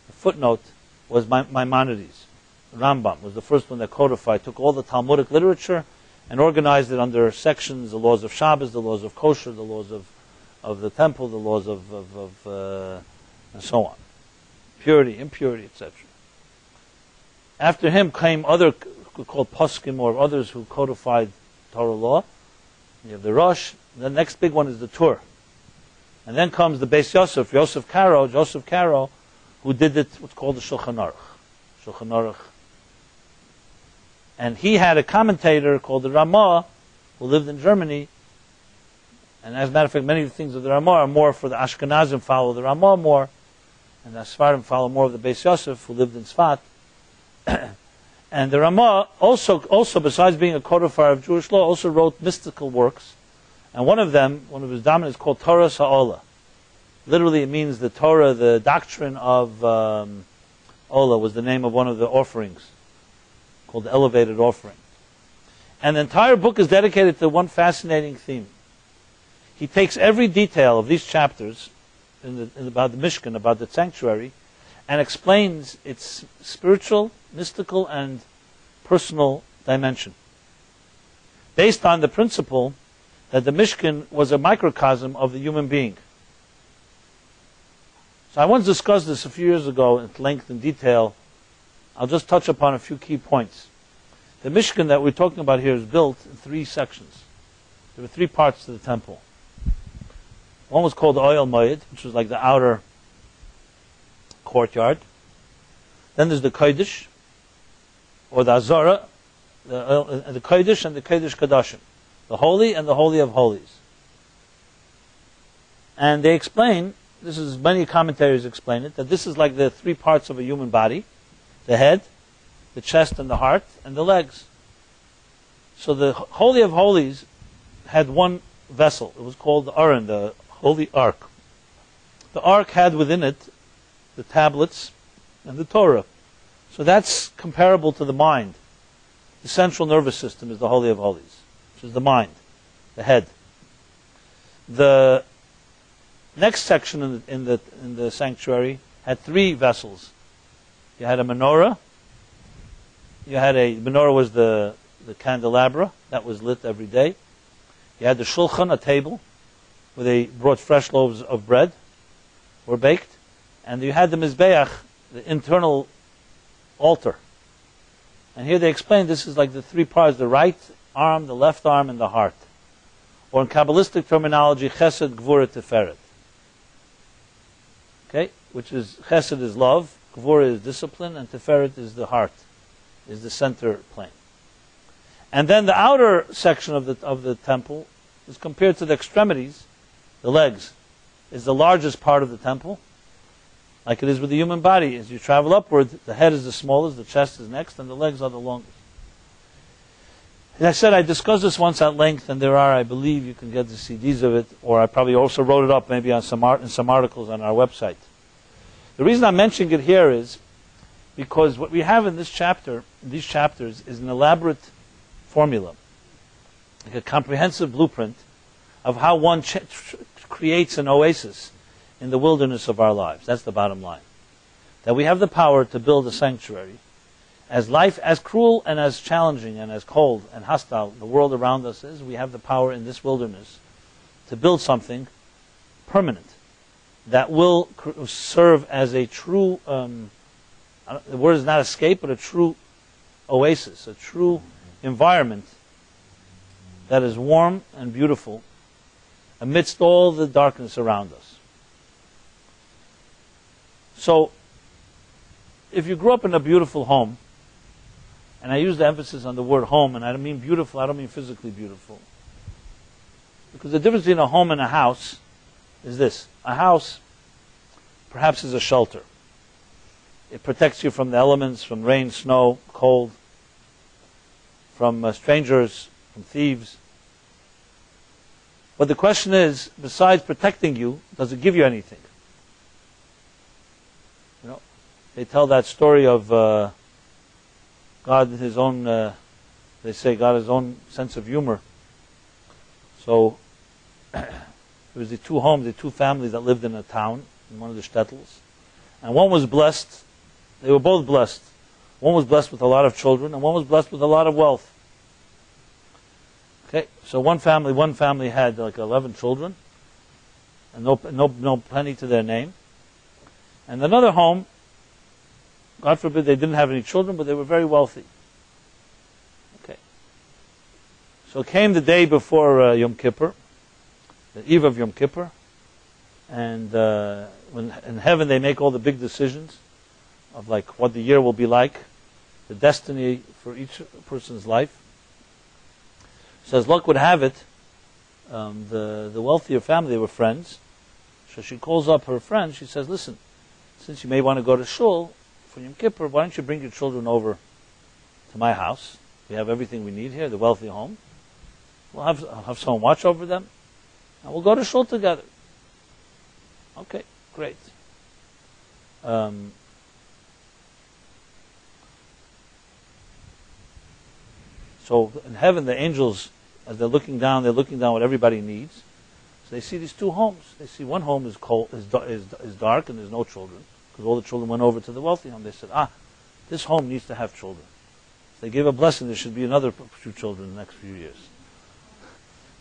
a footnote, was Maimonides. Rambam was the first one that codified, took all the Talmudic literature and organized it under sections, the laws of Shabbos, the laws of kosher, the laws of the temple, the laws of and so on. Purity, impurity, etc. After him came other called poskim, or others who codified Torah law. You have the Rosh. The next big one is the Tur. And then comes the Beis Yosef, Joseph Caro, who did what's called the Shulchan Aruch. And he had a commentator called the Ramah, who lived in Germany. And as a matter of fact, many of the things of the Ramah are more for the Ashkenazim, follow the Ramah more, and the Sfardim follow more of the Beis Yosef, who lived in Sfat. And the Ramah also, besides being a codifier of Jewish law, also wrote mystical works. And one of his dominant is called Torah Sa'olah. Literally, it means the Torah, the doctrine of Olah was the name of one of the offerings, called the elevated offering. And the entire book is dedicated to one fascinating theme. He takes every detail of these chapters about the Mishkan, about the sanctuary, and explains its spiritual, mystical, and personal dimension, based on the principle that the Mishkan was a microcosm of the human being. So I once discussed this a few years ago at length and detail. I'll just touch upon a few key points. The Mishkan that we're talking about here is built in 3 sections. There were 3 parts to the temple. One was called the Oil Moed, which was like the outer courtyard. Then there's the Kodesh, or the Azara, the Kodesh and the Kodesh Kadashim, the Holy and the Holy of Holies. And they explain, many commentators explain it, that this is like the 3 parts of a human body: the head, the chest and the heart, and the legs. So the Holy of Holies had one vessel. It was called the Aron, the Holy Ark. The Ark had within it the tablets and the Torah. So that's comparable to the mind. The central nervous system is the Holy of Holies, which is the mind, the head. The next section in the sanctuary had 3 vessels. You had a menorah. Menorah was the candelabra that was lit every day. You had the shulchan, a table, where they brought fresh loaves of bread, or baked. And you had the mizbeach, the internal altar. And here they explain this is like the 3 parts: the right arm, the left arm, and the heart. Or in Kabbalistic terminology, chesed, gvura, tiferet. Okay? Which is, chesed is love, gvura is discipline, and tiferet is the heart, is the center plane. And then the outer section of the temple is compared to the extremities. The legs is the largest part of the temple, like it is with the human body. As you travel upward, the head is the smallest, the chest is next, and the legs are the longest. As I said, I discussed this once at length, and there are, I believe, you can get the CDs of it, or I probably also wrote it up maybe in some articles on our website. The reason I'm mentioning it here is because what we have in this chapter in these chapters is an elaborate formula, like a comprehensive blueprint of how one creates an oasis in the wilderness of our lives. That's the bottom line. That we have the power to build a sanctuary. As life, as cruel and as challenging and as cold and hostile the world around us is, we have the power in this wilderness to build something permanent that will serve as a true, the word is not escape, but a true oasis, a true environment that is warm and beautiful amidst all the darkness around us. So, if you grew up in a beautiful home, and I use the emphasis on the word home, and I don't mean beautiful, I don't mean physically beautiful. Because the difference between a home and a house is this. A house perhaps is a shelter. It protects you from the elements, from rain, snow, cold, from strangers, from thieves. But the question is, besides protecting you, does it give you anything? You know, they tell that story of God, his own, they say God, his own sense of humor. So, there was the two homes, the two families that lived in a town, in one of the shtetls. And one was blessed, they were both blessed. One was blessed with a lot of children, and one was blessed with a lot of wealth. Okay, so one family had like 11 children, and no penny to their name. And another home, God forbid they didn't have any children, but they were very wealthy. Okay. So came the day before Yom Kippur, the eve of Yom Kippur, and when in heaven they make all the big decisions of like what the year will be like, the destiny for each person's life. So as luck would have it, the wealthier family, they were friends. So she calls up her friend, she says, listen, since you may want to go to shul for Yom Kippur, why don't you bring your children over to my house? We have everything we need here, the wealthy home. I'll have someone watch over them, and we'll go to shul together. Okay, great. So in heaven, the angels, as they're looking down what everybody needs. So they see these two homes. They see one home is cold, is dark, and there's no children, because all the children went over to the wealthy home. They said, this home needs to have children. So they gave a blessing. There should be another few children in the next few years.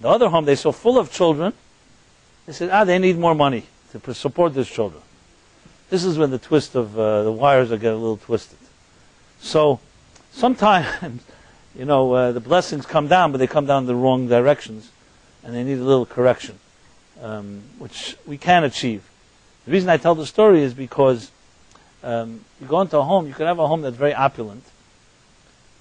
The other home, they saw full of children. They said, they need more money to support these children. This is when the twist of the wires get a little twisted. So sometimes, the blessings come down, but they come down in the wrong directions, and they need a little correction, which we can achieve. The reason I tell the story is because you go into a home, you can have a home that's very opulent.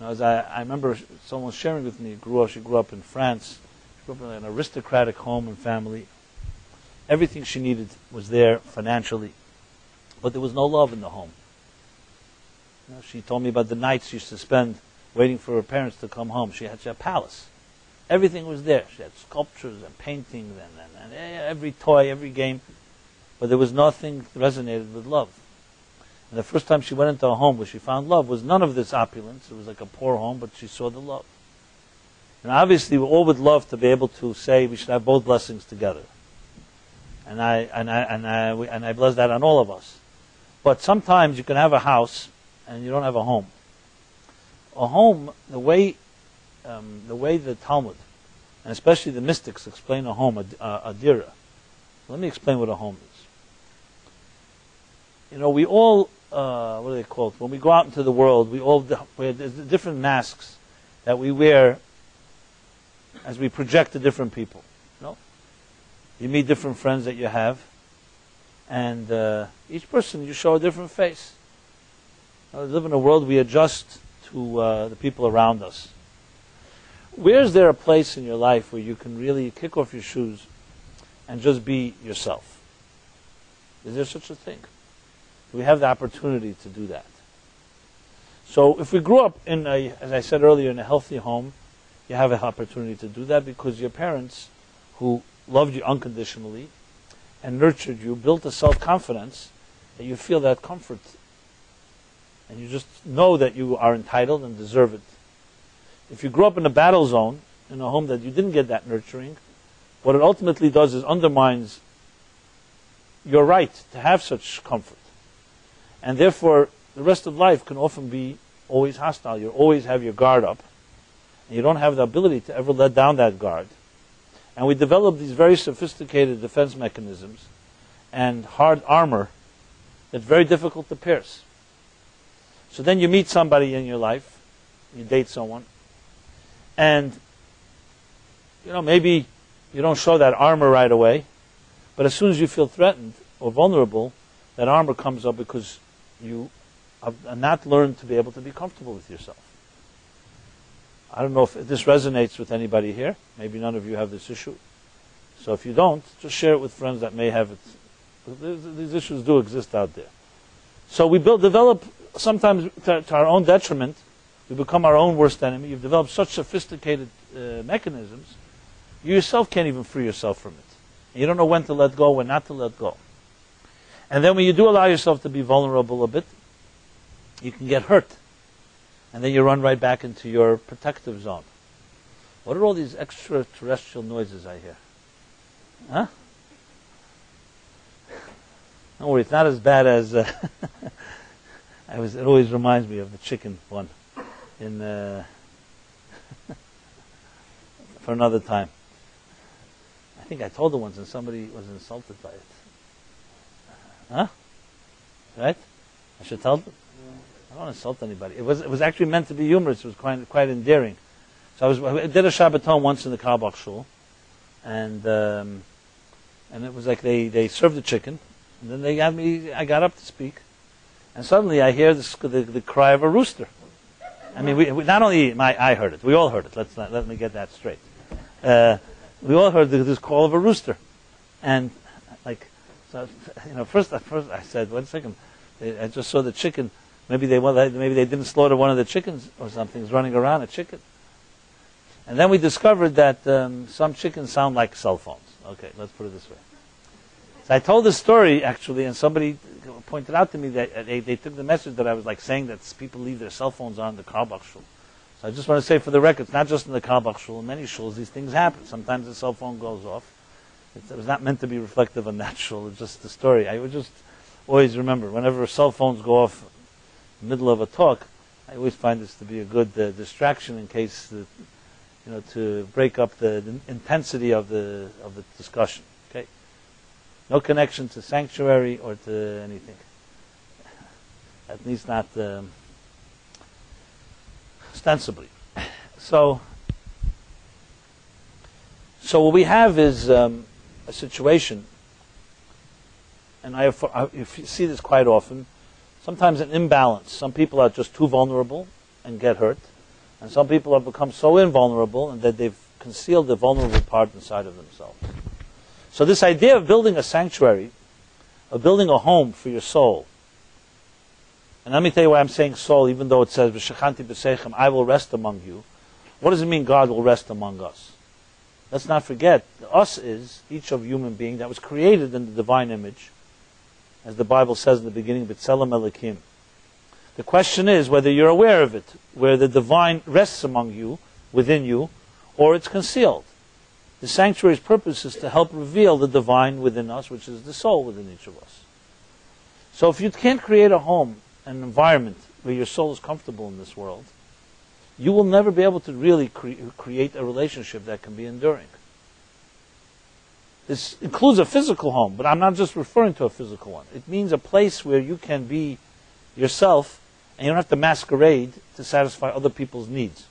As I remember someone sharing with me, she grew up in France. She grew up in an aristocratic home and family. Everything she needed was there financially, but there was no love in the home. She told me about the nights she used to spend waiting for her parents to come home. She had a palace. Everything was there. She had sculptures and paintings and every toy, every game, but there was nothing that resonated with love. And the first time she went into a home where she found love was none of this opulence. It was like a poor home, but she saw the love. And obviously we all would love to be able to say we should have both blessings together. And I bless that on all of us. But sometimes you can have a house and you don't have a home. A home, the way the Talmud, and especially the mystics, explain a home, a dira. Let me explain what a home is. We all, what are they called? When we go out into the world, there's different masks that we wear as we project to different people. You meet different friends that you have, and each person you show a different face. We live in a world we adjust to the people around us. Where is there a place in your life where you can really kick off your shoes and just be yourself? Is there such a thing? Do we have the opportunity to do that? So if we grew up as I said earlier, in a healthy home, you have an opportunity to do that because your parents, who loved you unconditionally and nurtured you, built a self-confidence that you feel that comfort and you just know that you are entitled and deserve it. If you grew up in a battle zone, in a home that you didn't get that nurturing, what it ultimately does is undermines your right to have such comfort. And therefore, the rest of life can often be always hostile. You always have your guard up, and you don't have the ability to ever let down that guard. And we develop these very sophisticated defense mechanisms and hard armor that's very difficult to pierce. So then you meet somebody in your life, you date someone, and maybe you don't show that armor right away, but as soon as you feel threatened or vulnerable, that armor comes up because you have not learned to be able to be comfortable with yourself. I don't know if this resonates with anybody here. Maybe none of you have this issue. So if you don't, just share it with friends that may have it. These issues do exist out there. So we develop, sometimes to our own detriment, we become our own worst enemy. You've developed such sophisticated mechanisms, you yourself can't even free yourself from it. And you don't know when to let go, when not to let go. And then when you do allow yourself to be vulnerable a bit, you can get hurt. And then you run right back into your protective zone. What are all these extraterrestrial noises I hear? Huh? Don't worry, it's not as bad as... it always reminds me of the chicken one in for another time. I think I told it once and somebody was insulted by it. Huh? Right? I should tell them? I don't want to insult anybody. It was actually meant to be humorous. It was quite endearing. So I did a Shabbaton once in the Kabach Shul, and it was like they served the chicken, and then I got up to speak, and suddenly I hear the cry of a rooster. I mean, we not only I heard it, we all heard it. Let me get that straight. We all heard this call of a rooster, and first I said, wait a second, I just saw the chicken. Maybe they didn't slaughter one of the chickens or something. It's running around, a chicken. And then we discovered that some chickens sound like cell phones. Okay, let's put it this way. So I told this story actually, and somebody pointed out to me that they took the message that I was saying that people leave their cell phones on the Kabach Shul. So I just want to say for the record, it's not just in the Kabach Shul. In many shuls, these things happen. Sometimes the cell phone goes off. It was not meant to be reflective on that shul. It's just the story. I would just always remember, whenever cell phones go off in the middle of a talk, I always find this to be a good distraction in case, to break up the intensity of the discussion. Okay, no connection to sanctuary or to anything. At least not ostensibly. So what we have is a situation, and you see this quite often, sometimes an imbalance. Some people are just too vulnerable and get hurt, and some people have become so invulnerable and that they've concealed the vulnerable part inside of themselves. So this idea of building a sanctuary, of building a home for your soul, and let me tell you why I'm saying soul, even though it says, V'shechanti b'seichem, I will rest among you. What does it mean God will rest among us? Let's not forget, us is each of human being that was created in the divine image, as the Bible says in the beginning, B'tselem Elokim. The question is whether you're aware of it, where the divine rests among you, within you, or it's concealed. The sanctuary's purpose is to help reveal the divine within us, which is the soul within each of us. So if you can't create a home, an environment where your soul is comfortable in this world, you will never be able to really create a relationship that can be enduring. This includes a physical home, but I'm not just referring to a physical one. It means a place where you can be yourself and you don't have to masquerade to satisfy other people's needs,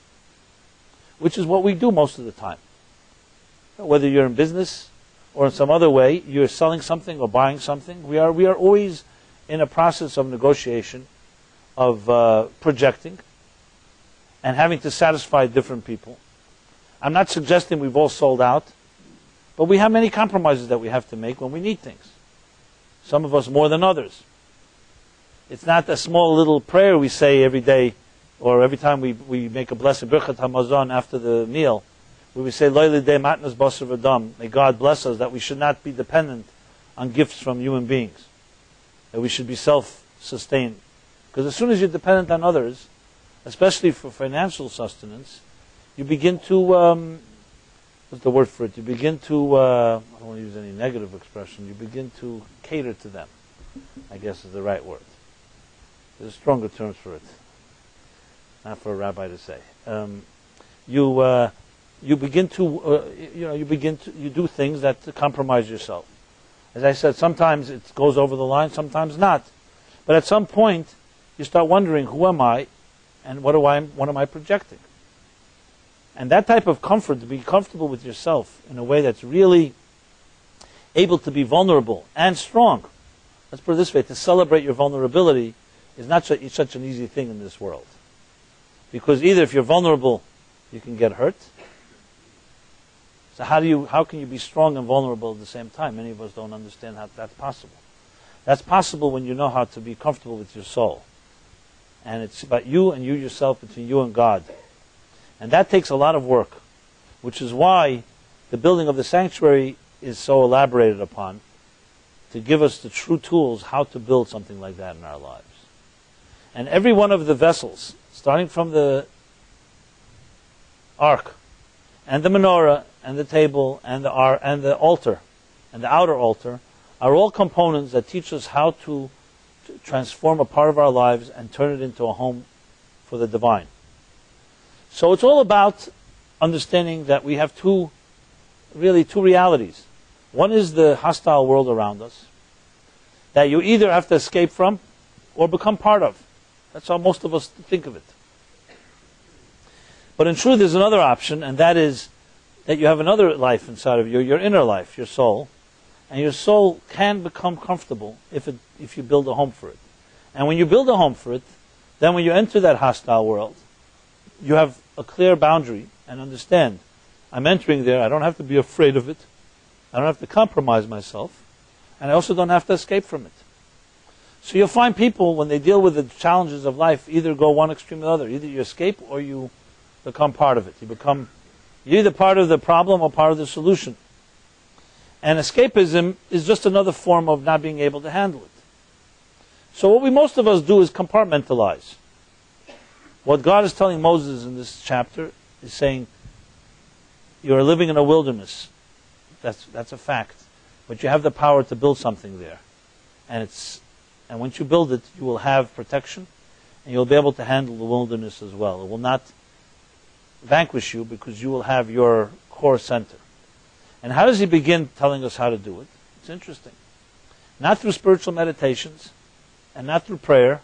which is what we do most of the time. Whether you're in business or in some other way, you're selling something or buying something, we are always in a process of negotiation, of projecting, and having to satisfy different people. I'm not suggesting we've all sold out, but we have many compromises that we have to make when we need things. Some of us more than others. It's not a small little prayer we say every day, or every time we make a blessing, Birchat HaMazon, after the meal, where we say, Lo Lidei Matnas Basar V'Dam, may God bless us, that we should not be dependent on gifts from human beings, that we should be self-sustained. Because as soon as you're dependent on others, especially for financial sustenance, you begin to, what's the word for it? You begin to, I don't want to use any negative expression, you begin to cater to them, I guess is the right word. There's stronger terms for it. Not for a rabbi to say. You begin to, you do things that compromise yourself. As I said, sometimes it goes over the line, sometimes not. But at some point, you start wondering, who am I, and what am I projecting? And that type of comfort, to be comfortable with yourself in a way that's really able to be vulnerable and strong. Let's put it this way, to celebrate your vulnerability is not such an easy thing in this world. Because either if you're vulnerable, you can get hurt. So how can you be strong and vulnerable at the same time? Many of us don't understand how that's possible. That's possible when you know how to be comfortable with your soul. And it's about you and you yourself, between you and God. And that takes a lot of work, which is why the building of the sanctuary is so elaborated upon, to give us the true tools how to build something like that in our lives. And every one of the vessels, starting from the ark, and the menorah, and the table, and the altar, and the outer altar, are all components that teach us how to transform a part of our lives and turn it into a home for the divine. So it's all about understanding that we have two realities. One is the hostile world around us, that you either have to escape from or become part of. That's how most of us think of it. But in truth, there's another option, and that is that you have another life inside of you, your inner life, your soul. And your soul can become comfortable if you build a home for it. And when you build a home for it, then when you enter that hostile world, you have a clear boundary and understand, I'm entering there, I don't have to be afraid of it, I don't have to compromise myself, and I also don't have to escape from it. So you'll find people, when they deal with the challenges of life, either go one extreme or the other. Either you escape or you become part of it. You're either part of the problem or part of the solution. And escapism is just another form of not being able to handle it. So what most of us do is compartmentalize. What God is telling Moses in this chapter is saying, you're living in a wilderness. That's a fact. But you have the power to build something there. And once you build it, you will have protection, and you'll be able to handle the wilderness as well. It will not vanquish you because you will have your core center. And how does he begin telling us how to do it? It's interesting. Not through spiritual meditations, and not through prayer,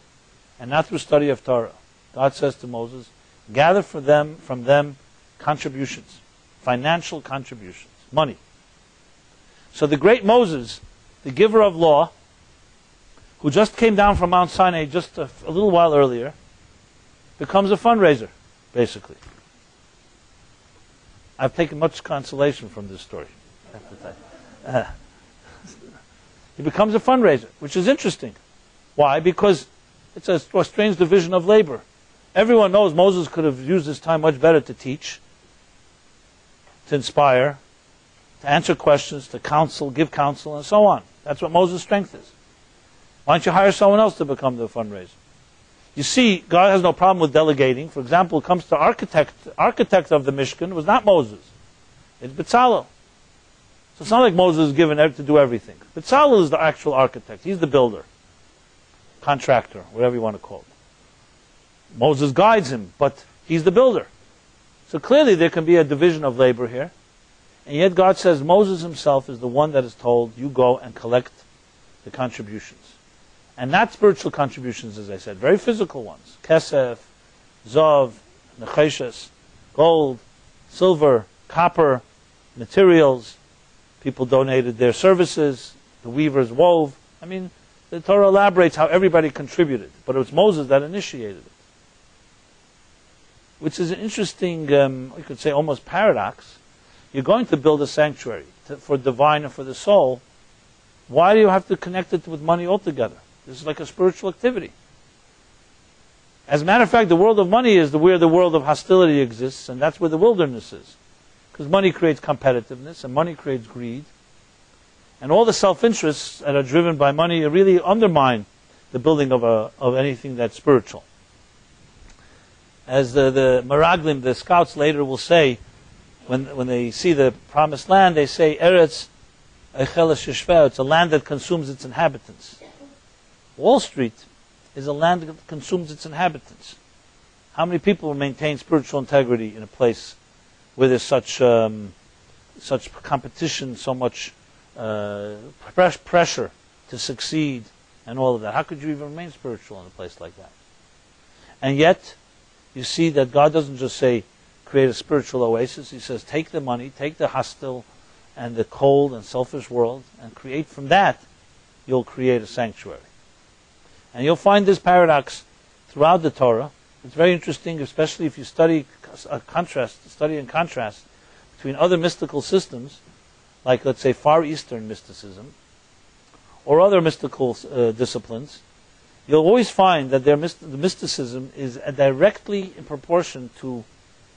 and not through study of Torah. God says to Moses, gather from them contributions, financial contributions, money. So the great Moses, the giver of law, who just came down from Mount Sinai just a little while earlier, becomes a fundraiser, basically. I've taken much consolation from this story. He becomes a fundraiser, which is interesting. Why? Because it's a strange division of labor. Everyone knows Moses could have used his time much better to teach, to inspire, to answer questions, to counsel, give counsel, and so on. That's what Moses' strength is. Why don't you hire someone else to become the fundraiser? You see, God has no problem with delegating. For example, it comes to architect of the Mishkan was not Moses. It's Bezalel. So it's not like Moses is given to do everything. Bezalel is the actual architect. He's the builder, contractor, whatever you want to call it. Moses guides him, but he's the builder. So clearly there can be a division of labor here. And yet God says Moses himself is the one that is told, you go and collect the contributions. And not spiritual contributions, as I said, very physical ones. Kesef, Zov, Necheshes, gold, silver, copper, materials. People donated their services. The weavers wove. I mean, the Torah elaborates how everybody contributed. But it was Moses that initiated it. Which is an interesting, you could say almost paradox. You're going to build a sanctuary for divine and for the soul. Why do you have to connect it with money altogether? This is like a spiritual activity. As a matter of fact, the world of money is where the world of hostility exists, and that's where the wilderness is. Because money creates competitiveness, and money creates greed. And all the self-interests that are driven by money really undermine the building of anything that's spiritual. As the Meraglim, the scouts later will say, when they see the promised land, they say, Eretz Eichel Shishveh, it's a land that consumes its inhabitants. Wall Street is a land that consumes its inhabitants. How many people maintain spiritual integrity in a place where there's such competition, so much pressure to succeed, and all of that? How could you even remain spiritual in a place like that? And yet, you see that God doesn't just say, create a spiritual oasis. He says, take the money, take the hostile and the cold and selfish world, and create from that, you'll create a sanctuary. And you'll find this paradox throughout the Torah. It's very interesting, especially if you study and contrast between other mystical systems, like, let's say, Far Eastern mysticism, or other mystical disciplines. You'll always find that the mysticism is directly in proportion to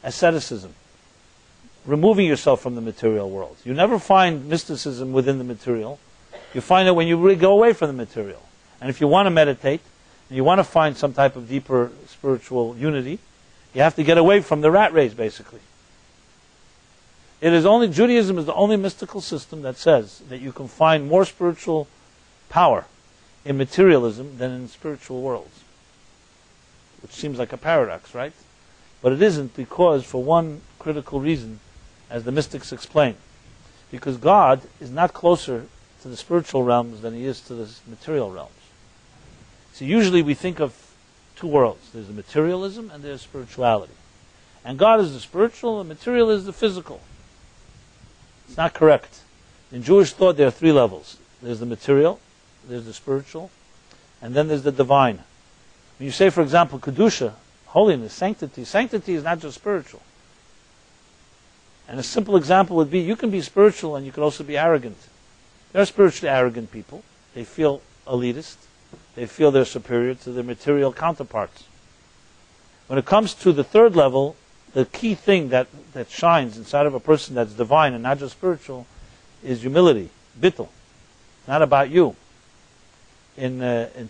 asceticism, removing yourself from the material world. You never find mysticism within the material. You find it when you really go away from the material. And if you want to meditate, and you want to find some type of deeper spiritual unity, you have to get away from the rat race, basically. Judaism is the only mystical system that says that you can find more spiritual power in materialism than in spiritual worlds. Which seems like a paradox, right? But it isn't, because for one critical reason, as the mystics explain. Because God is not closer to the spiritual realms than he is to the material realms. So usually we think of two worlds. There's the materialism and there's spirituality. And God is the spiritual and material is the physical. It's not correct. In Jewish thought there are three levels. There's the material, there's the spiritual, and then there's the divine. When you say, for example, Kedusha, holiness, sanctity is not just spiritual. And a simple example would be, you can be spiritual and you can also be arrogant. There are spiritually arrogant people. They feel elitist. They feel they're superior to their material counterparts. When it comes to the third level, the key thing that shines inside of a person that's divine and not just spiritual is humility, bittul. Not about you. In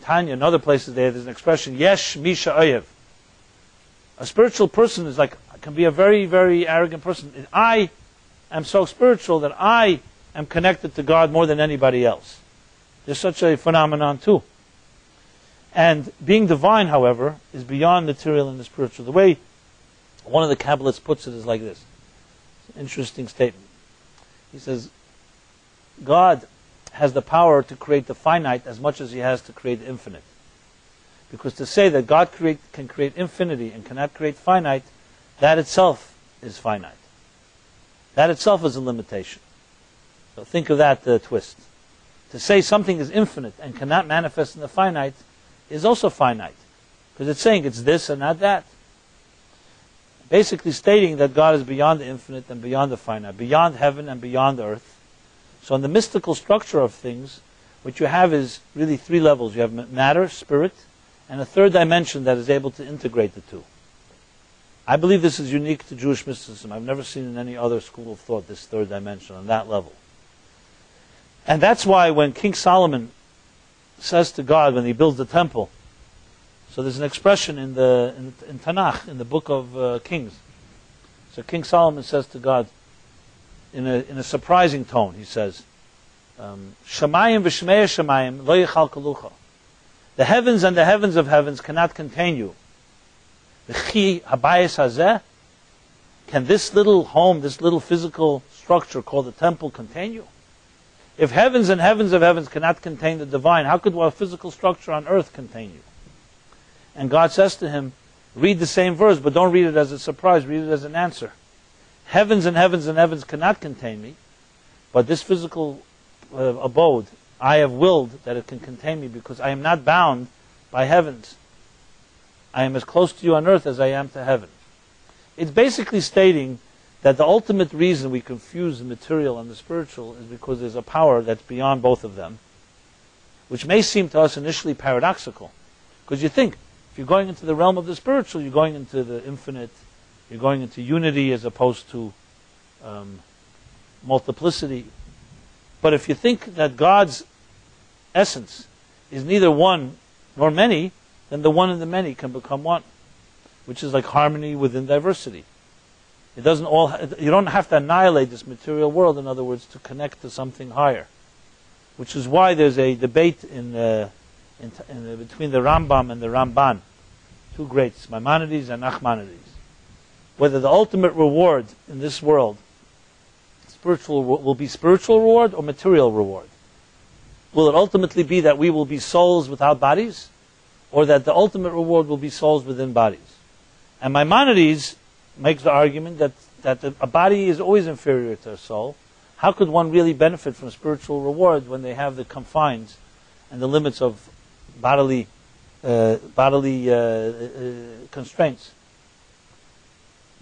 Tanya and other places there's an expression, yesh misha oyev. A spiritual person can be a very, very arrogant person. I am so spiritual that I am connected to God more than anybody else. There's such a phenomenon too. And being divine, however, is beyond material and the spiritual. The way one of the Kabbalists puts it is like this. It's an interesting statement. He says, God has the power to create the finite as much as he has to create the infinite. Because to say that God can create infinity and cannot create finite, that itself is finite. That itself is a limitation. So think of that twist. To say something is infinite and cannot manifest in the finite is also finite. Because it's saying it's this and not that. Basically stating that God is beyond the infinite and beyond the finite, beyond heaven and beyond earth. So in the mystical structure of things, what you have is really three levels. You have matter, spirit, and a third dimension that is able to integrate the two. I believe this is unique to Jewish mysticism. I've never seen in any other school of thought this third dimension on that level. And that's why when King Solomon says to God when he builds the temple, so there's an expression in Tanakh, in the book of Kings. So King Solomon says to God, in a surprising tone, he says, Shamayim v'shmei shamayim lo yichal kalucha. The heavens and the heavens of heavens cannot contain you. V'chi habayis hazeh, can this little home, this little physical structure called the temple contain you? If heavens and heavens of heavens cannot contain the divine, how could a physical structure on earth contain you? And God says to him, read the same verse, but don't read it as a surprise, read it as an answer. Heavens and heavens and heavens cannot contain me, but this physical abode, I have willed that it can contain me because I am not bound by heavens. I am as close to you on earth as I am to heaven. It's basically stating that the ultimate reason we confuse the material and the spiritual is because there's a power that's beyond both of them, which may seem to us initially paradoxical. Because you think, if you're going into the realm of the spiritual, you're going into the infinite, you're going into unity as opposed to multiplicity. But if you think that God's essence is neither one nor many, then the one and the many can become one, which is like harmony within diversity. It doesn't all. You don't have to annihilate this material world, in other words, to connect to something higher. Which is why there's a debate between the Rambam and the Ramban, two greats, Maimonides and Nachmanides, whether the ultimate reward in this world, spiritual, will be spiritual reward or material reward. Will it ultimately be that we will be souls without bodies, or that the ultimate reward will be souls within bodies? And Maimonides makes the argument that a body is always inferior to a soul. How could one really benefit from spiritual reward when they have the confines and the limits of bodily constraints?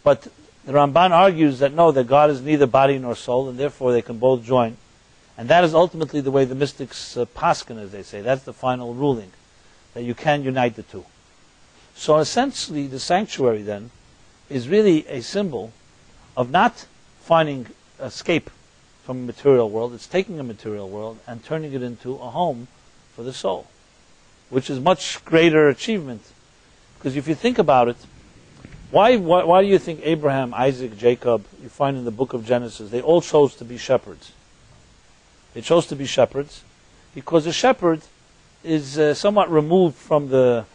But the Ramban argues that no, that God is neither body nor soul, and therefore they can both join. And that is ultimately the way the mystics paskin, as they say. That's the final ruling, that you can unite the two. So essentially, the sanctuary then is really a symbol of not finding escape from a material world. It's taking a material world and turning it into a home for the soul, which is much greater achievement. Because if you think about it, why do you think Abraham, Isaac, Jacob, you find in the book of Genesis, they all chose to be shepherds? They chose to be shepherds because a shepherd is somewhat removed from the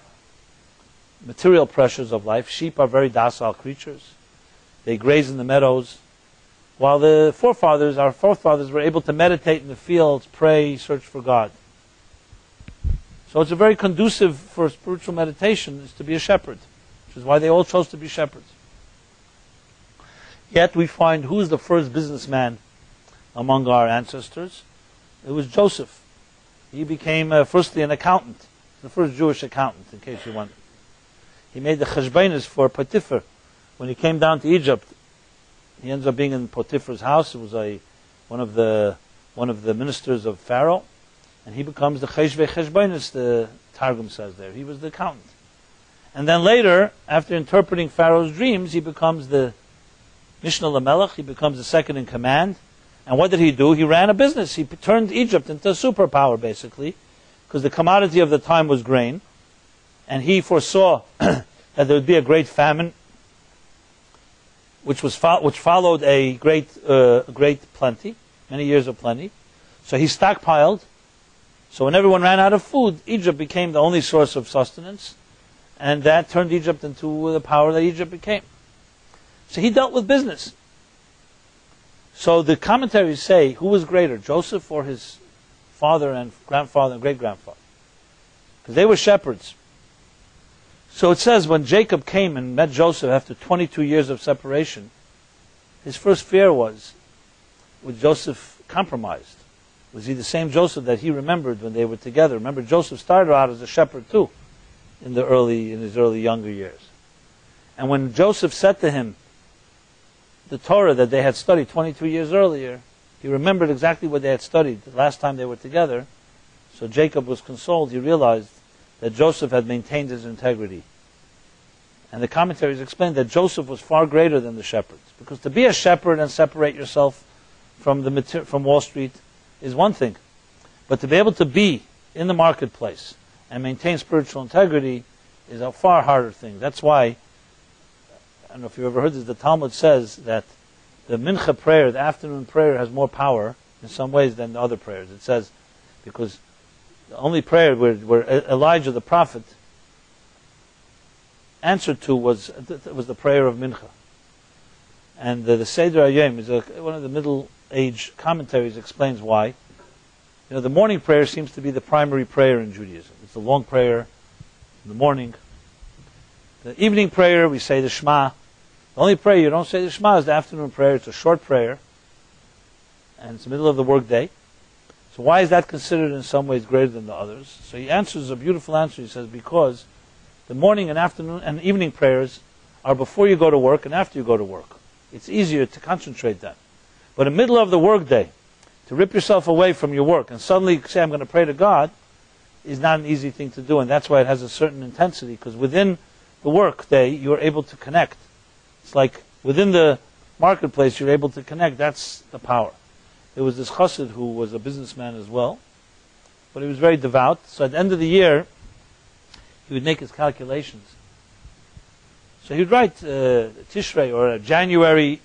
material pressures of life. Sheep are very docile creatures. They graze in the meadows. While our forefathers were able to meditate in the fields, pray, search for God. So it's a very conducive for spiritual meditation is to be a shepherd, which is why they all chose to be shepherds. Yet we find who is the first businessman among our ancestors? It was Joseph. He became firstly an accountant, the first Jewish accountant, in case you wonder. He made the cheshbonos for Potiphar. When he came down to Egypt, he ends up being in Potiphar's house. It was one of the ministers of Pharaoh, and he becomes the cheshbonos, the Targum says there. He was the accountant. And then later, after interpreting Pharaoh's dreams, he becomes the Mishnah Lamelech. He becomes the second in command. And what did he do? He ran a business. He turned Egypt into a superpower, basically, because the commodity of the time was grain. And he foresaw that there would be a great famine, which followed a great plenty, many years of plenty. So he stockpiled. So when everyone ran out of food, Egypt became the only source of sustenance, and that turned Egypt into the power that Egypt became. So he dealt with business. So the commentaries say, who was greater, Joseph or his father and grandfather and great-grandfather? Because they were shepherds. So it says when Jacob came and met Joseph after 22 years of separation, his first fear was Joseph compromised? Was he the same Joseph that he remembered when they were together? Remember, Joseph started out as a shepherd too in his early younger years. And when Joseph said to him the Torah that they had studied 22 years earlier, he remembered exactly what they had studied the last time they were together. So Jacob was consoled. He realized that Joseph had maintained his integrity. And the commentaries explain that Joseph was far greater than the shepherds. Because to be a shepherd and separate yourself from Wall Street is one thing. But to be able to be in the marketplace and maintain spiritual integrity is a far harder thing. That's why, I don't know if you've ever heard this, the Talmud says that the mincha prayer, the afternoon prayer, has more power in some ways than the other prayers. It says, because the only prayer where Elijah the prophet answered to was the prayer of mincha. And the Seder Hayom is one of the Middle Age commentaries explains why. The morning prayer seems to be the primary prayer in Judaism. It's the long prayer in the morning. The evening prayer, we say the Shema. The only prayer you don't say the Shema is the afternoon prayer. It's a short prayer, and it's the middle of the workday. So why is that considered in some ways greater than the others? So he answers a beautiful answer. He says, because the morning and afternoon and evening prayers are before you go to work and after you go to work. It's easier to concentrate then. But in the middle of the workday, to rip yourself away from your work and suddenly say, I'm going to pray to God, is not an easy thing to do. And that's why it has a certain intensity, because within the work day, you're able to connect. It's like within the marketplace, you're able to connect. That's the power. There was this chassid who was a businessman as well, but he was very devout. So at the end of the year, he would make his calculations. So he would write Tishrei, or January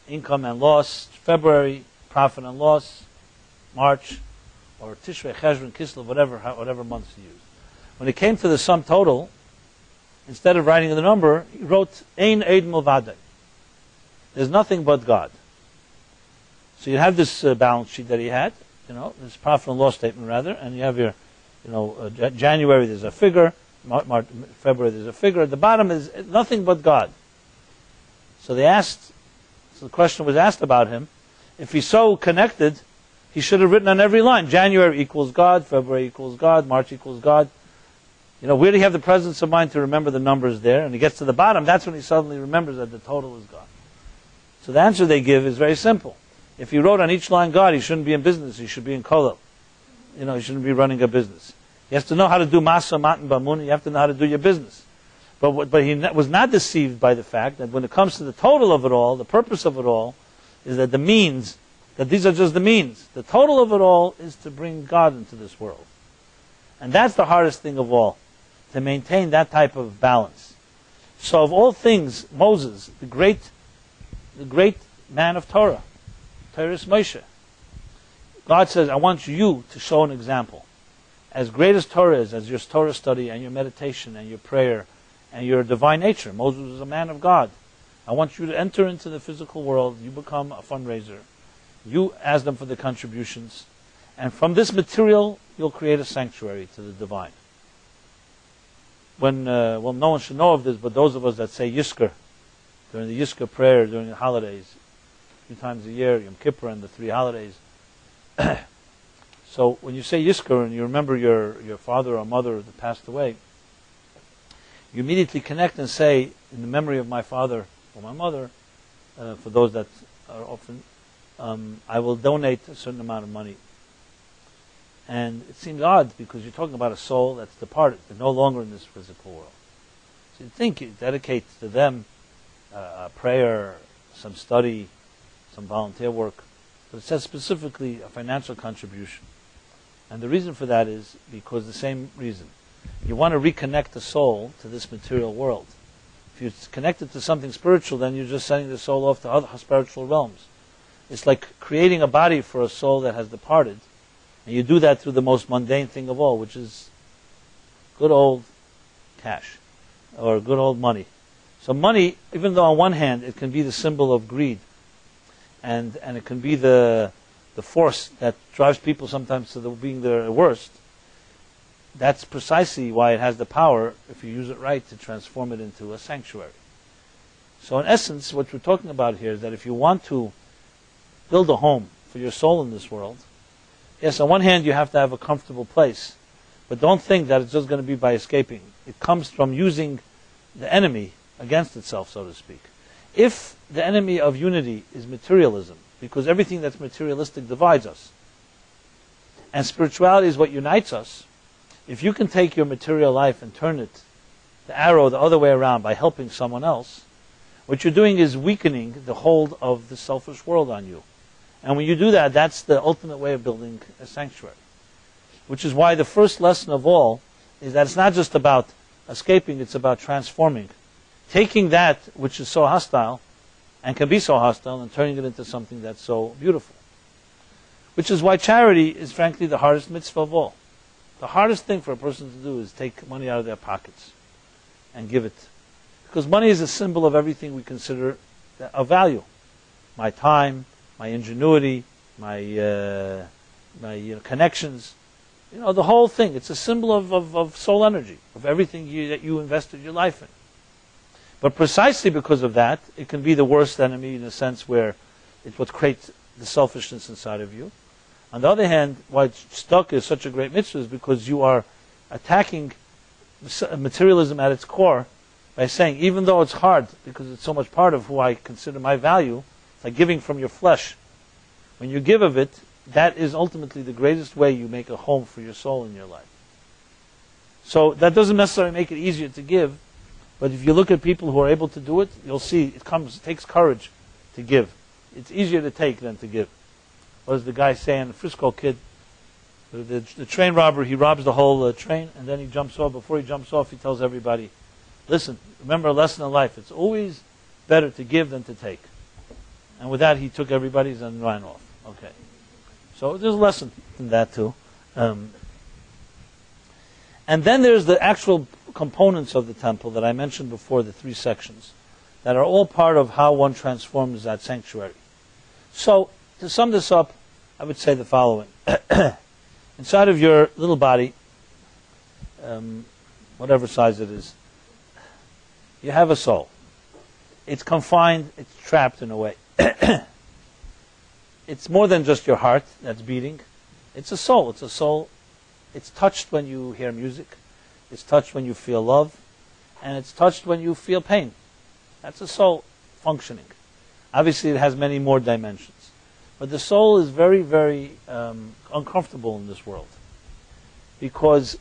income and loss, February profit and loss, March, or Tishrei, Cheshvan, Kislev, whatever months he used. When it came to the sum total, instead of writing the number, he wrote Ein Eid Milvadei. There's nothing but God. So you have this balance sheet that he had, this profit and loss statement rather, and you have your, January there's a figure, March, February there's a figure. At the bottom is nothing but God. So the question was asked about him. If he's so connected, he should have written on every line, January equals God, February equals God, March equals God. Where do you have the presence of mind to remember the numbers there? And he gets to the bottom, that's when he suddenly remembers that the total is God. So the answer they give is very simple. If he wrote on each line God, he shouldn't be in business, he should be in kollel. He shouldn't be running a business. He has to know how to do masa, matan, bamun, you have to know how to do your business. But he was not deceived by the fact that when it comes to the total of it all, the purpose of it all, is that the means, that these are just the means. The total of it all is to bring God into this world. And that's the hardest thing of all, to maintain that type of balance. So of all things, Moses, the great man of Torah, Torah's Moshe, God says, I want you to show an example. As great as Torah is, as your Torah study and your meditation and your prayer and your divine nature, Moses was a man of God. I want you to enter into the physical world. You become a fundraiser. You ask them for the contributions. And from this material, you'll create a sanctuary to the divine. When, no one should know of this, but those of us that say Yizkor, during the Yizkor prayer, during the holidays, 3 times a year, Yom Kippur and the 3 holidays. So when you say Yizkor and you remember your father or mother that passed away, you immediately connect and say, in the memory of my father or my mother, for those that are often, I will donate a certain amount of money. And it seems odd because you're talking about a soul that's departed, they're no longer in this physical world. So you think you dedicate to them a prayer, some study, some volunteer work, but it says specifically a financial contribution. And the reason for that is because the same reason. You want to reconnect the soul to this material world. If you connect it to something spiritual, then you're just sending the soul off to other spiritual realms. It's like creating a body for a soul that has departed. And you do that through the most mundane thing of all, which is good old cash, or good old money. So money, even though on one hand it can be the symbol of greed, and it can be the force that drives people sometimes to being their worst, that's precisely why it has the power, if you use it right, to transform it into a sanctuary. So in essence, what we're talking about here is that if you want to build a home for your soul in this world, yes, on one hand you have to have a comfortable place, but don't think that it's just going to be by escaping. It comes from using the enemy against itself, so to speak. If the enemy of unity is materialism, because everything that's materialistic divides us, and spirituality is what unites us, if you can take your material life and turn it, the arrow the other way around by helping someone else, what you're doing is weakening the hold of the selfish world on you. And when you do that, that's the ultimate way of building a sanctuary. Which is why the first lesson of all is that it's not just about escaping, it's about transforming. Taking that which is so hostile, and can be so hostile, and turning it into something that's so beautiful. Which is why charity is frankly the hardest mitzvah of all. The hardest thing for a person to do is take money out of their pockets and give it. Because money is a symbol of everything we consider of value. My time, my ingenuity, my connections, the whole thing. It's a symbol of soul energy, of everything that you invested your life in. But precisely because of that, it can be the worst enemy in a sense where it would create the selfishness inside of you. On the other hand, why stuck is such a great mitzvah is because you are attacking materialism at its core by saying, even though it's hard, because it's so much part of who I consider my value, it's like giving from your flesh. When you give of it, that is ultimately the greatest way you make a home for your soul in your life. So that doesn't necessarily make it easier to give, but if you look at people who are able to do it, you'll see it takes courage to give. It's easier to take than to give. What does the guy say? And the Frisco kid The train robber, he robs the whole train, and then he jumps off. Before he jumps off, he tells everybody, listen, remember a lesson in life. It's always better to give than to take. And with that, he took everybody's and ran off. Okay. So there's a lesson in that too. And then there's the actual components of the temple that I mentioned before, the 3 sections, that are all part of how one transforms that sanctuary. So, to sum this up, I would say the following. Inside of your little body, whatever size it is, you have a soul. It's confined, it's trapped in a way. It's more than just your heart that's beating. It's a soul. It's a soul. It's touched when you hear music. It's touched when you feel love. And it's touched when you feel pain. That's a soul functioning. Obviously, it has many more dimensions. But the soul is very, very uncomfortable in this world. Because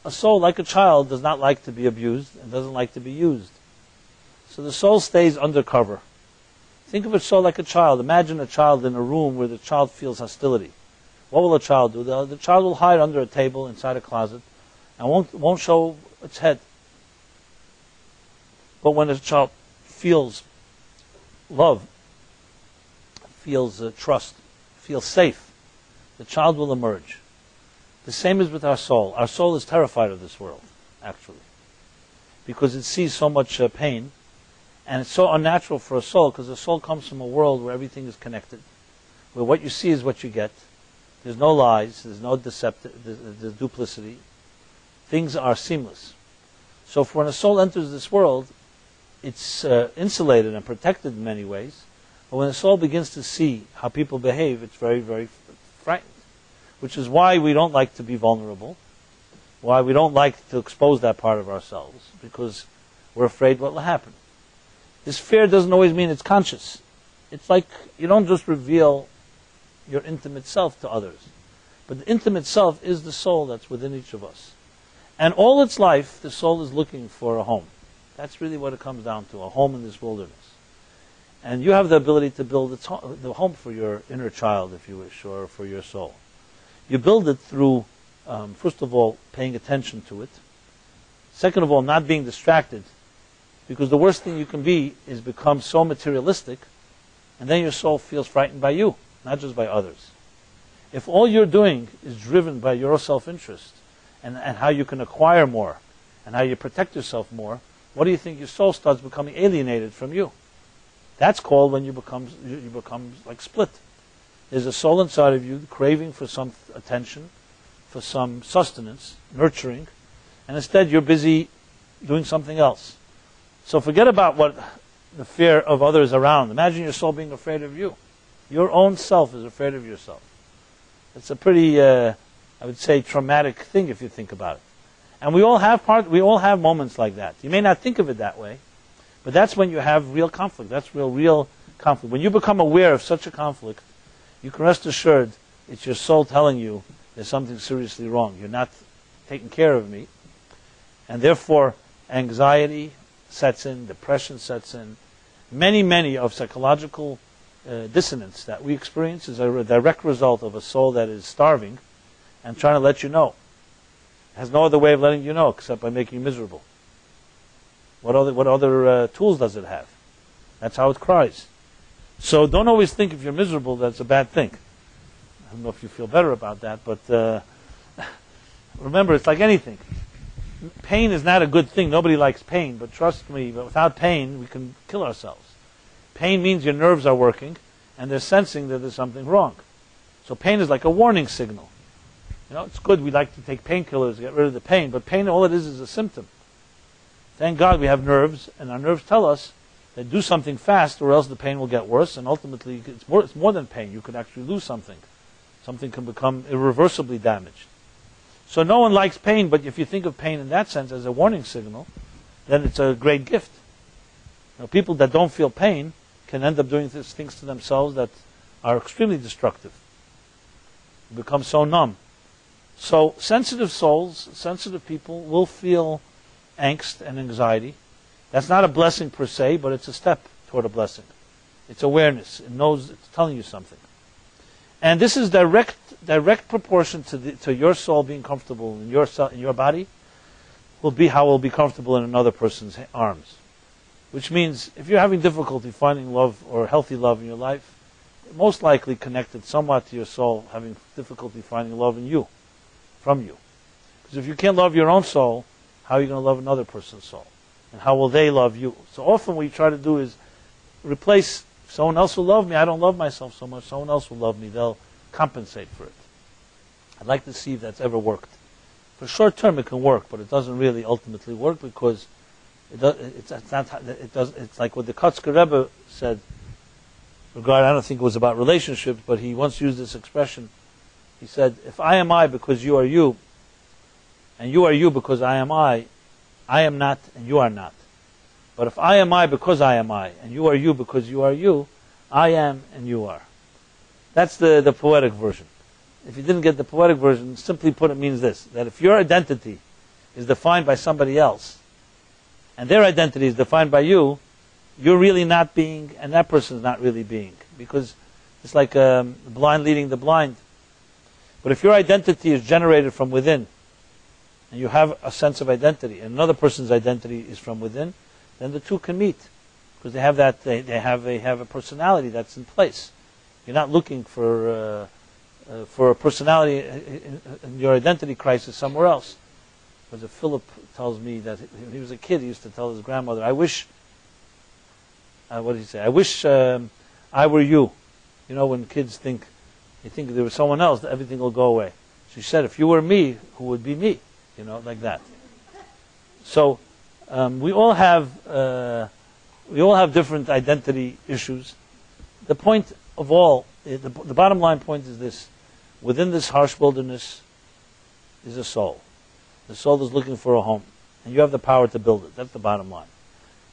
a soul, like a child, does not like to be abused and doesn't like to be used. So the soul stays undercover. Think of a soul like a child. Imagine a child in a room where the child feels hostility. What will a child do? The child will hide under a table inside a closet and won't show its head. But when a child feels love, feels trust, feels safe, the child will emerge. The same is with our soul. Our soul is terrified of this world, actually, because it sees so much pain. And it's so unnatural for a soul, because a soul comes from a world where everything is connected, where what you see is what you get. There's no lies, there's no there's duplicity. Things are seamless. So when a soul enters this world, it's insulated and protected in many ways. But when a soul begins to see how people behave, it's very, very frightened. Which is why we don't like to be vulnerable, why we don't like to expose that part of ourselves, because we're afraid what will happen. This fear doesn't always mean it's conscious. It's like you don't just reveal your intimate self to others. But the intimate self is the soul that's within each of us. And all its life, the soul is looking for a home. That's really what it comes down to, a home in this wilderness. And you have the ability to build the home for your inner child, if you wish, or for your soul. You build it through, first of all, paying attention to it. Second of all, not being distracted. Because the worst thing you can be is become so materialistic, and then your soul feels frightened by you, not just by others. If all you're doing is driven by your self-interest, and how you can acquire more, and how you protect yourself more, what do you think? Your soul starts becoming alienated from you. That's called when you become like split. There's a soul inside of you craving for some attention, for some sustenance, nurturing, and instead you're busy doing something else. So forget about what the fear of others around. Imagine your soul being afraid of you. Your own self is afraid of yourself. It's a pretty, I would say, traumatic thing if you think about it. And we all have moments like that. You may not think of it that way, but that's when you have real conflict. That's real conflict. When you become aware of such a conflict, you can rest assured it's your soul telling you there's something seriously wrong. You're not taking care of me. And therefore, anxiety sets in, depression sets in. Many of psychological dissonance that we experience is a direct result of a soul that is starving and trying to let you know. It has no other way of letting you know except by making you miserable. What other tools does it have? That's how it cries. So don't always think if you're miserable that's a bad thing. I don't know if you feel better about that, but remember, it's like anything. Pain is not a good thing. Nobody likes pain, but trust me, but without pain, we can kill ourselves. Pain means your nerves are working, and they're sensing that there's something wrong. So pain is like a warning signal. You know, it's good. We like to take painkillers to get rid of the pain, but pain, all it is a symptom. Thank God we have nerves, and our nerves tell us that do something fast, or else the pain will get worse, and ultimately it's more than pain. You could actually lose something. Something can become irreversibly damaged. So no one likes pain, but if you think of pain in that sense as a warning signal, then it's a great gift. You know, people that don't feel pain can end up doing things to themselves that are extremely destructive. They become so numb. So sensitive souls, sensitive people will feel angst and anxiety. That's not a blessing per se, but it's a step toward a blessing. It's awareness. It knows it's telling you something. And this is direct proportion to your soul being comfortable in your body will be how it will be comfortable in another person's arms. Which means if you're having difficulty finding love or healthy love in your life, most likely connected somewhat to your soul having difficulty finding love in you, from you. Because if you can't love your own soul, how are you going to love another person's soul? And how will they love you? So often what you try to do is replace, someone else will love me, I don't love myself so much, someone else will love me, they'll compensate for it. I'd like to see if that's ever worked. For short term it can work, but it doesn't really ultimately work because it's like what the Kotzker Rebbe said, regarding, I don't think it was about relationships, but he once used this expression. He said, if I am I because you are you, and you are you because I am not and you are not. But if I am I because I am I, and you are you, I am and you are. That's the poetic version. If you didn't get the poetic version, simply put, it means this, that if your identity is defined by somebody else, and their identity is defined by you, you're really not being, and that person is not really being. Because it's like the blind leading the blind. But if your identity is generated from within, and you have a sense of identity, and another person's identity is from within, then the two can meet. Because they have that, they have a personality that's in place. You're not looking for a personality in your identity crisis somewhere else. Because Philip tells me that when he was a kid, he used to tell his grandmother, I wish, what did he say? I wish I were you. You know, when kids think, they think there was someone else, everything will go away. She said, if you were me, who would be me? You know, like that. So we all have different identity issues. The point of all, the bottom line point is this: within this harsh wilderness is a soul. The soul is looking for a home, and you have the power to build it. That's the bottom line.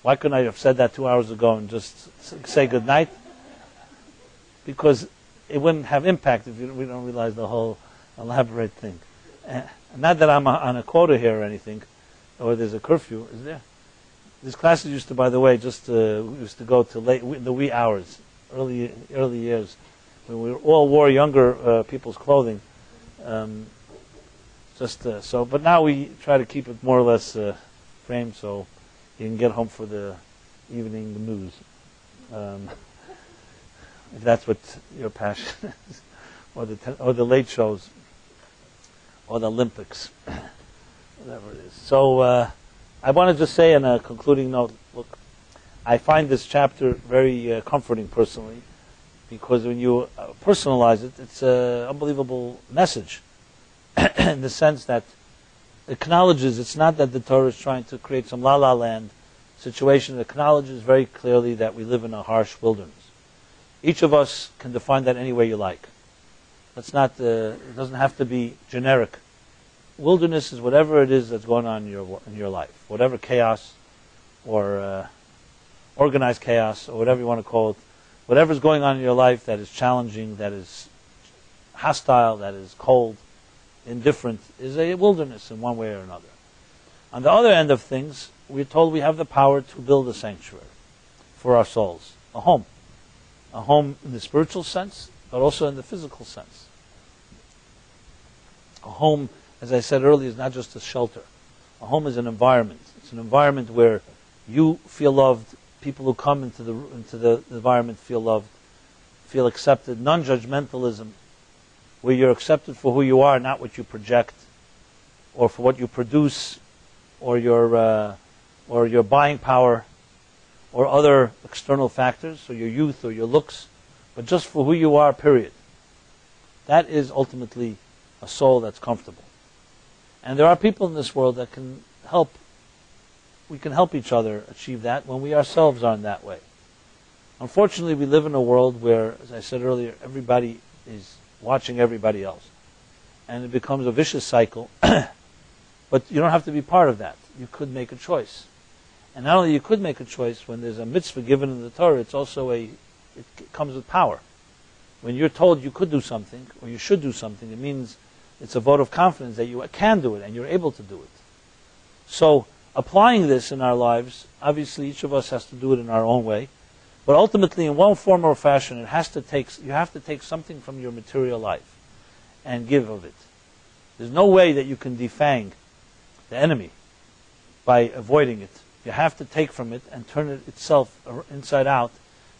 Why couldn't I have said that 2 hours ago and just say good night? Because it wouldn't have impact if we don't realize the whole elaborate thing. Not that I'm on a quota here or anything, or there's a curfew, is there? These classes used to, by the way, used to go to late in the wee hours, early years, when we all wore younger people's clothing. But now we try to keep it more or less framed so you can get home for the evening news, if that's what your passion is, or the late shows, or the Olympics, whatever it is. So I want to just say in a concluding note, look, I find this chapter very comforting personally, because when you personalize it, it's an unbelievable message in the sense that it acknowledges, it's not that the Torah is trying to create some la-la land situation. It acknowledges very clearly that we live in a harsh wilderness. Each of us can define that any way you like. Let's not, it doesn't have to be generic. Wilderness is whatever it is that's going on in your life. Whatever chaos or organized chaos or whatever you want to call it. Whatever's going on in your life that is challenging, that is hostile, that is cold, indifferent, is a wilderness in one way or another. On the other end of things, we're told we have the power to build a sanctuary for our souls, a home. A home in the spiritual sense, but also in the physical sense. A home, as I said earlier, is not just a shelter. A home is an environment. It's an environment where you feel loved, people who come into the environment feel loved, feel accepted, non-judgmentalism, where you're accepted for who you are, not what you project, or for what you produce, or your buying power, or other external factors, or your youth, or your looks, but just for who you are, period. That is ultimately a soul that's comfortable. And there are people in this world that can help, we can help each other achieve that when we ourselves aren't that way. Unfortunately, we live in a world where, as I said earlier, everybody is watching everybody else. And it becomes a vicious cycle. But you don't have to be part of that. You could make a choice. And not only you could make a choice, when there's a mitzvah given in the Torah, it's also it comes with power. When you're told you could do something, or you should do something, it means it's a vote of confidence that you can do it, and you're able to do it. So, applying this in our lives, obviously each of us has to do it in our own way. But ultimately, in one form or fashion, you have to take something from your material life and give of it. There's no way that you can defang the enemy by avoiding it. You have to take from it and turn it itself inside out,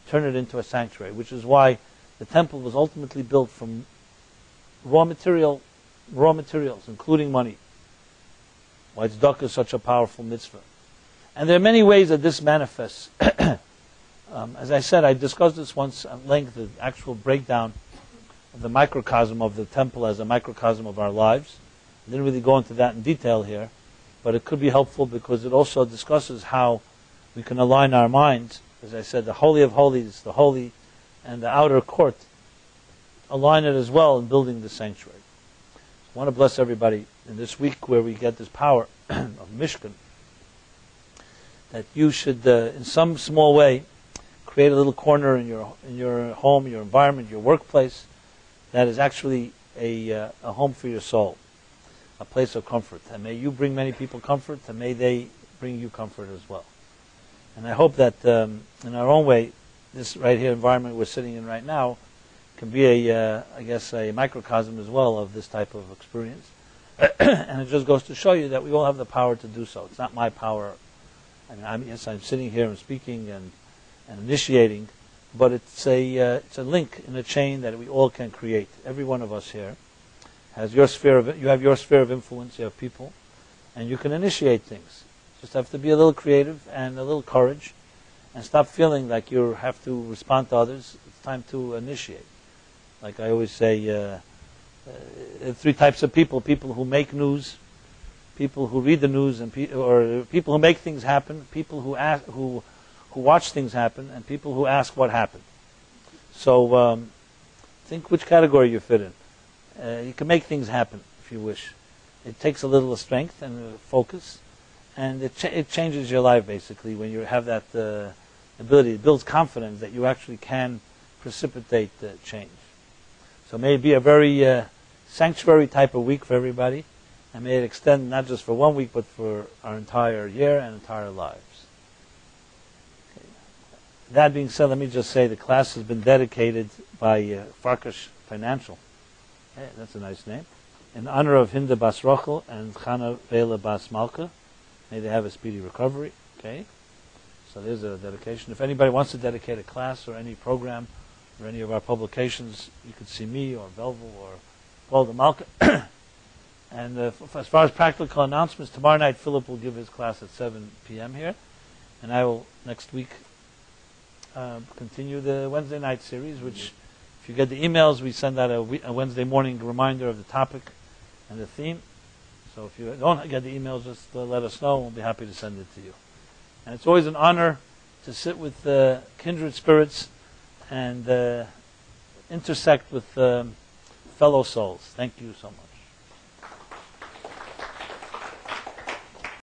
turn it into a sanctuary, which is why the temple was ultimately built from raw materials, including money. Why tzedakah is such a powerful mitzvah. And there are many ways that this manifests. As I said, I discussed this once at length, the actual breakdown of the microcosm of the temple as a microcosm of our lives. I didn't really go into that in detail here, but it could be helpful because it also discusses how we can align our minds. As I said, the Holy of Holies, the holy and the outer court, align it as well in building the sanctuary. I want to bless everybody in this week where we get this power of Mishkan, that you should, in some small way, create a little corner in your home, your environment, your workplace, that is actually a home for your soul, a place of comfort. And may you bring many people comfort, and may they bring you comfort as well. And I hope that in our own way, this right here environment we're sitting in right now can be a microcosm as well of this type of experience. And it just goes to show you that we all have the power to do so. It's not my power. I mean, I'm sitting here and speaking and initiating, but it's a link in a chain that we all can create. Every one of us here has you have your sphere of influence, you have people, and you can initiate things. Just have to be a little creative and a little courage, and stop feeling like you have to respond to others. It's time to initiate. Like I always say, three types of people: people who make news, people who read the news, or people who make things happen, people who watch things happen, and people who ask what happened. So think which category you fit in. You can make things happen if you wish. It takes a little strength and focus, and it changes your life basically when you have that ability. It builds confidence that you actually can precipitate change. So may it be a very sanctuary type of week for everybody, and may it extend not just for 1 week but for our entire year and entire lives. Okay. That being said, let me just say the class has been dedicated by Farkash Financial. Okay, that's a nice name. In honor of Hinda Bas Rochel and Chana Vela Bas Malka. May they have a speedy recovery. Okay. So there's a dedication. If anybody wants to dedicate a class or any program or any of our publications, you could see me or Belville or Paul Malka. And as far as practical announcements, tomorrow night Philip will give his class at 7 p.m. here. And I will next week continue the Wednesday night series, which if you get the emails, we send out a Wednesday morning reminder of the topic and the theme. So if you don't get the emails, just let us know. We'll be happy to send it to you. And it's always an honor to sit with kindred spirits and intersect with fellow souls. Thank you so much.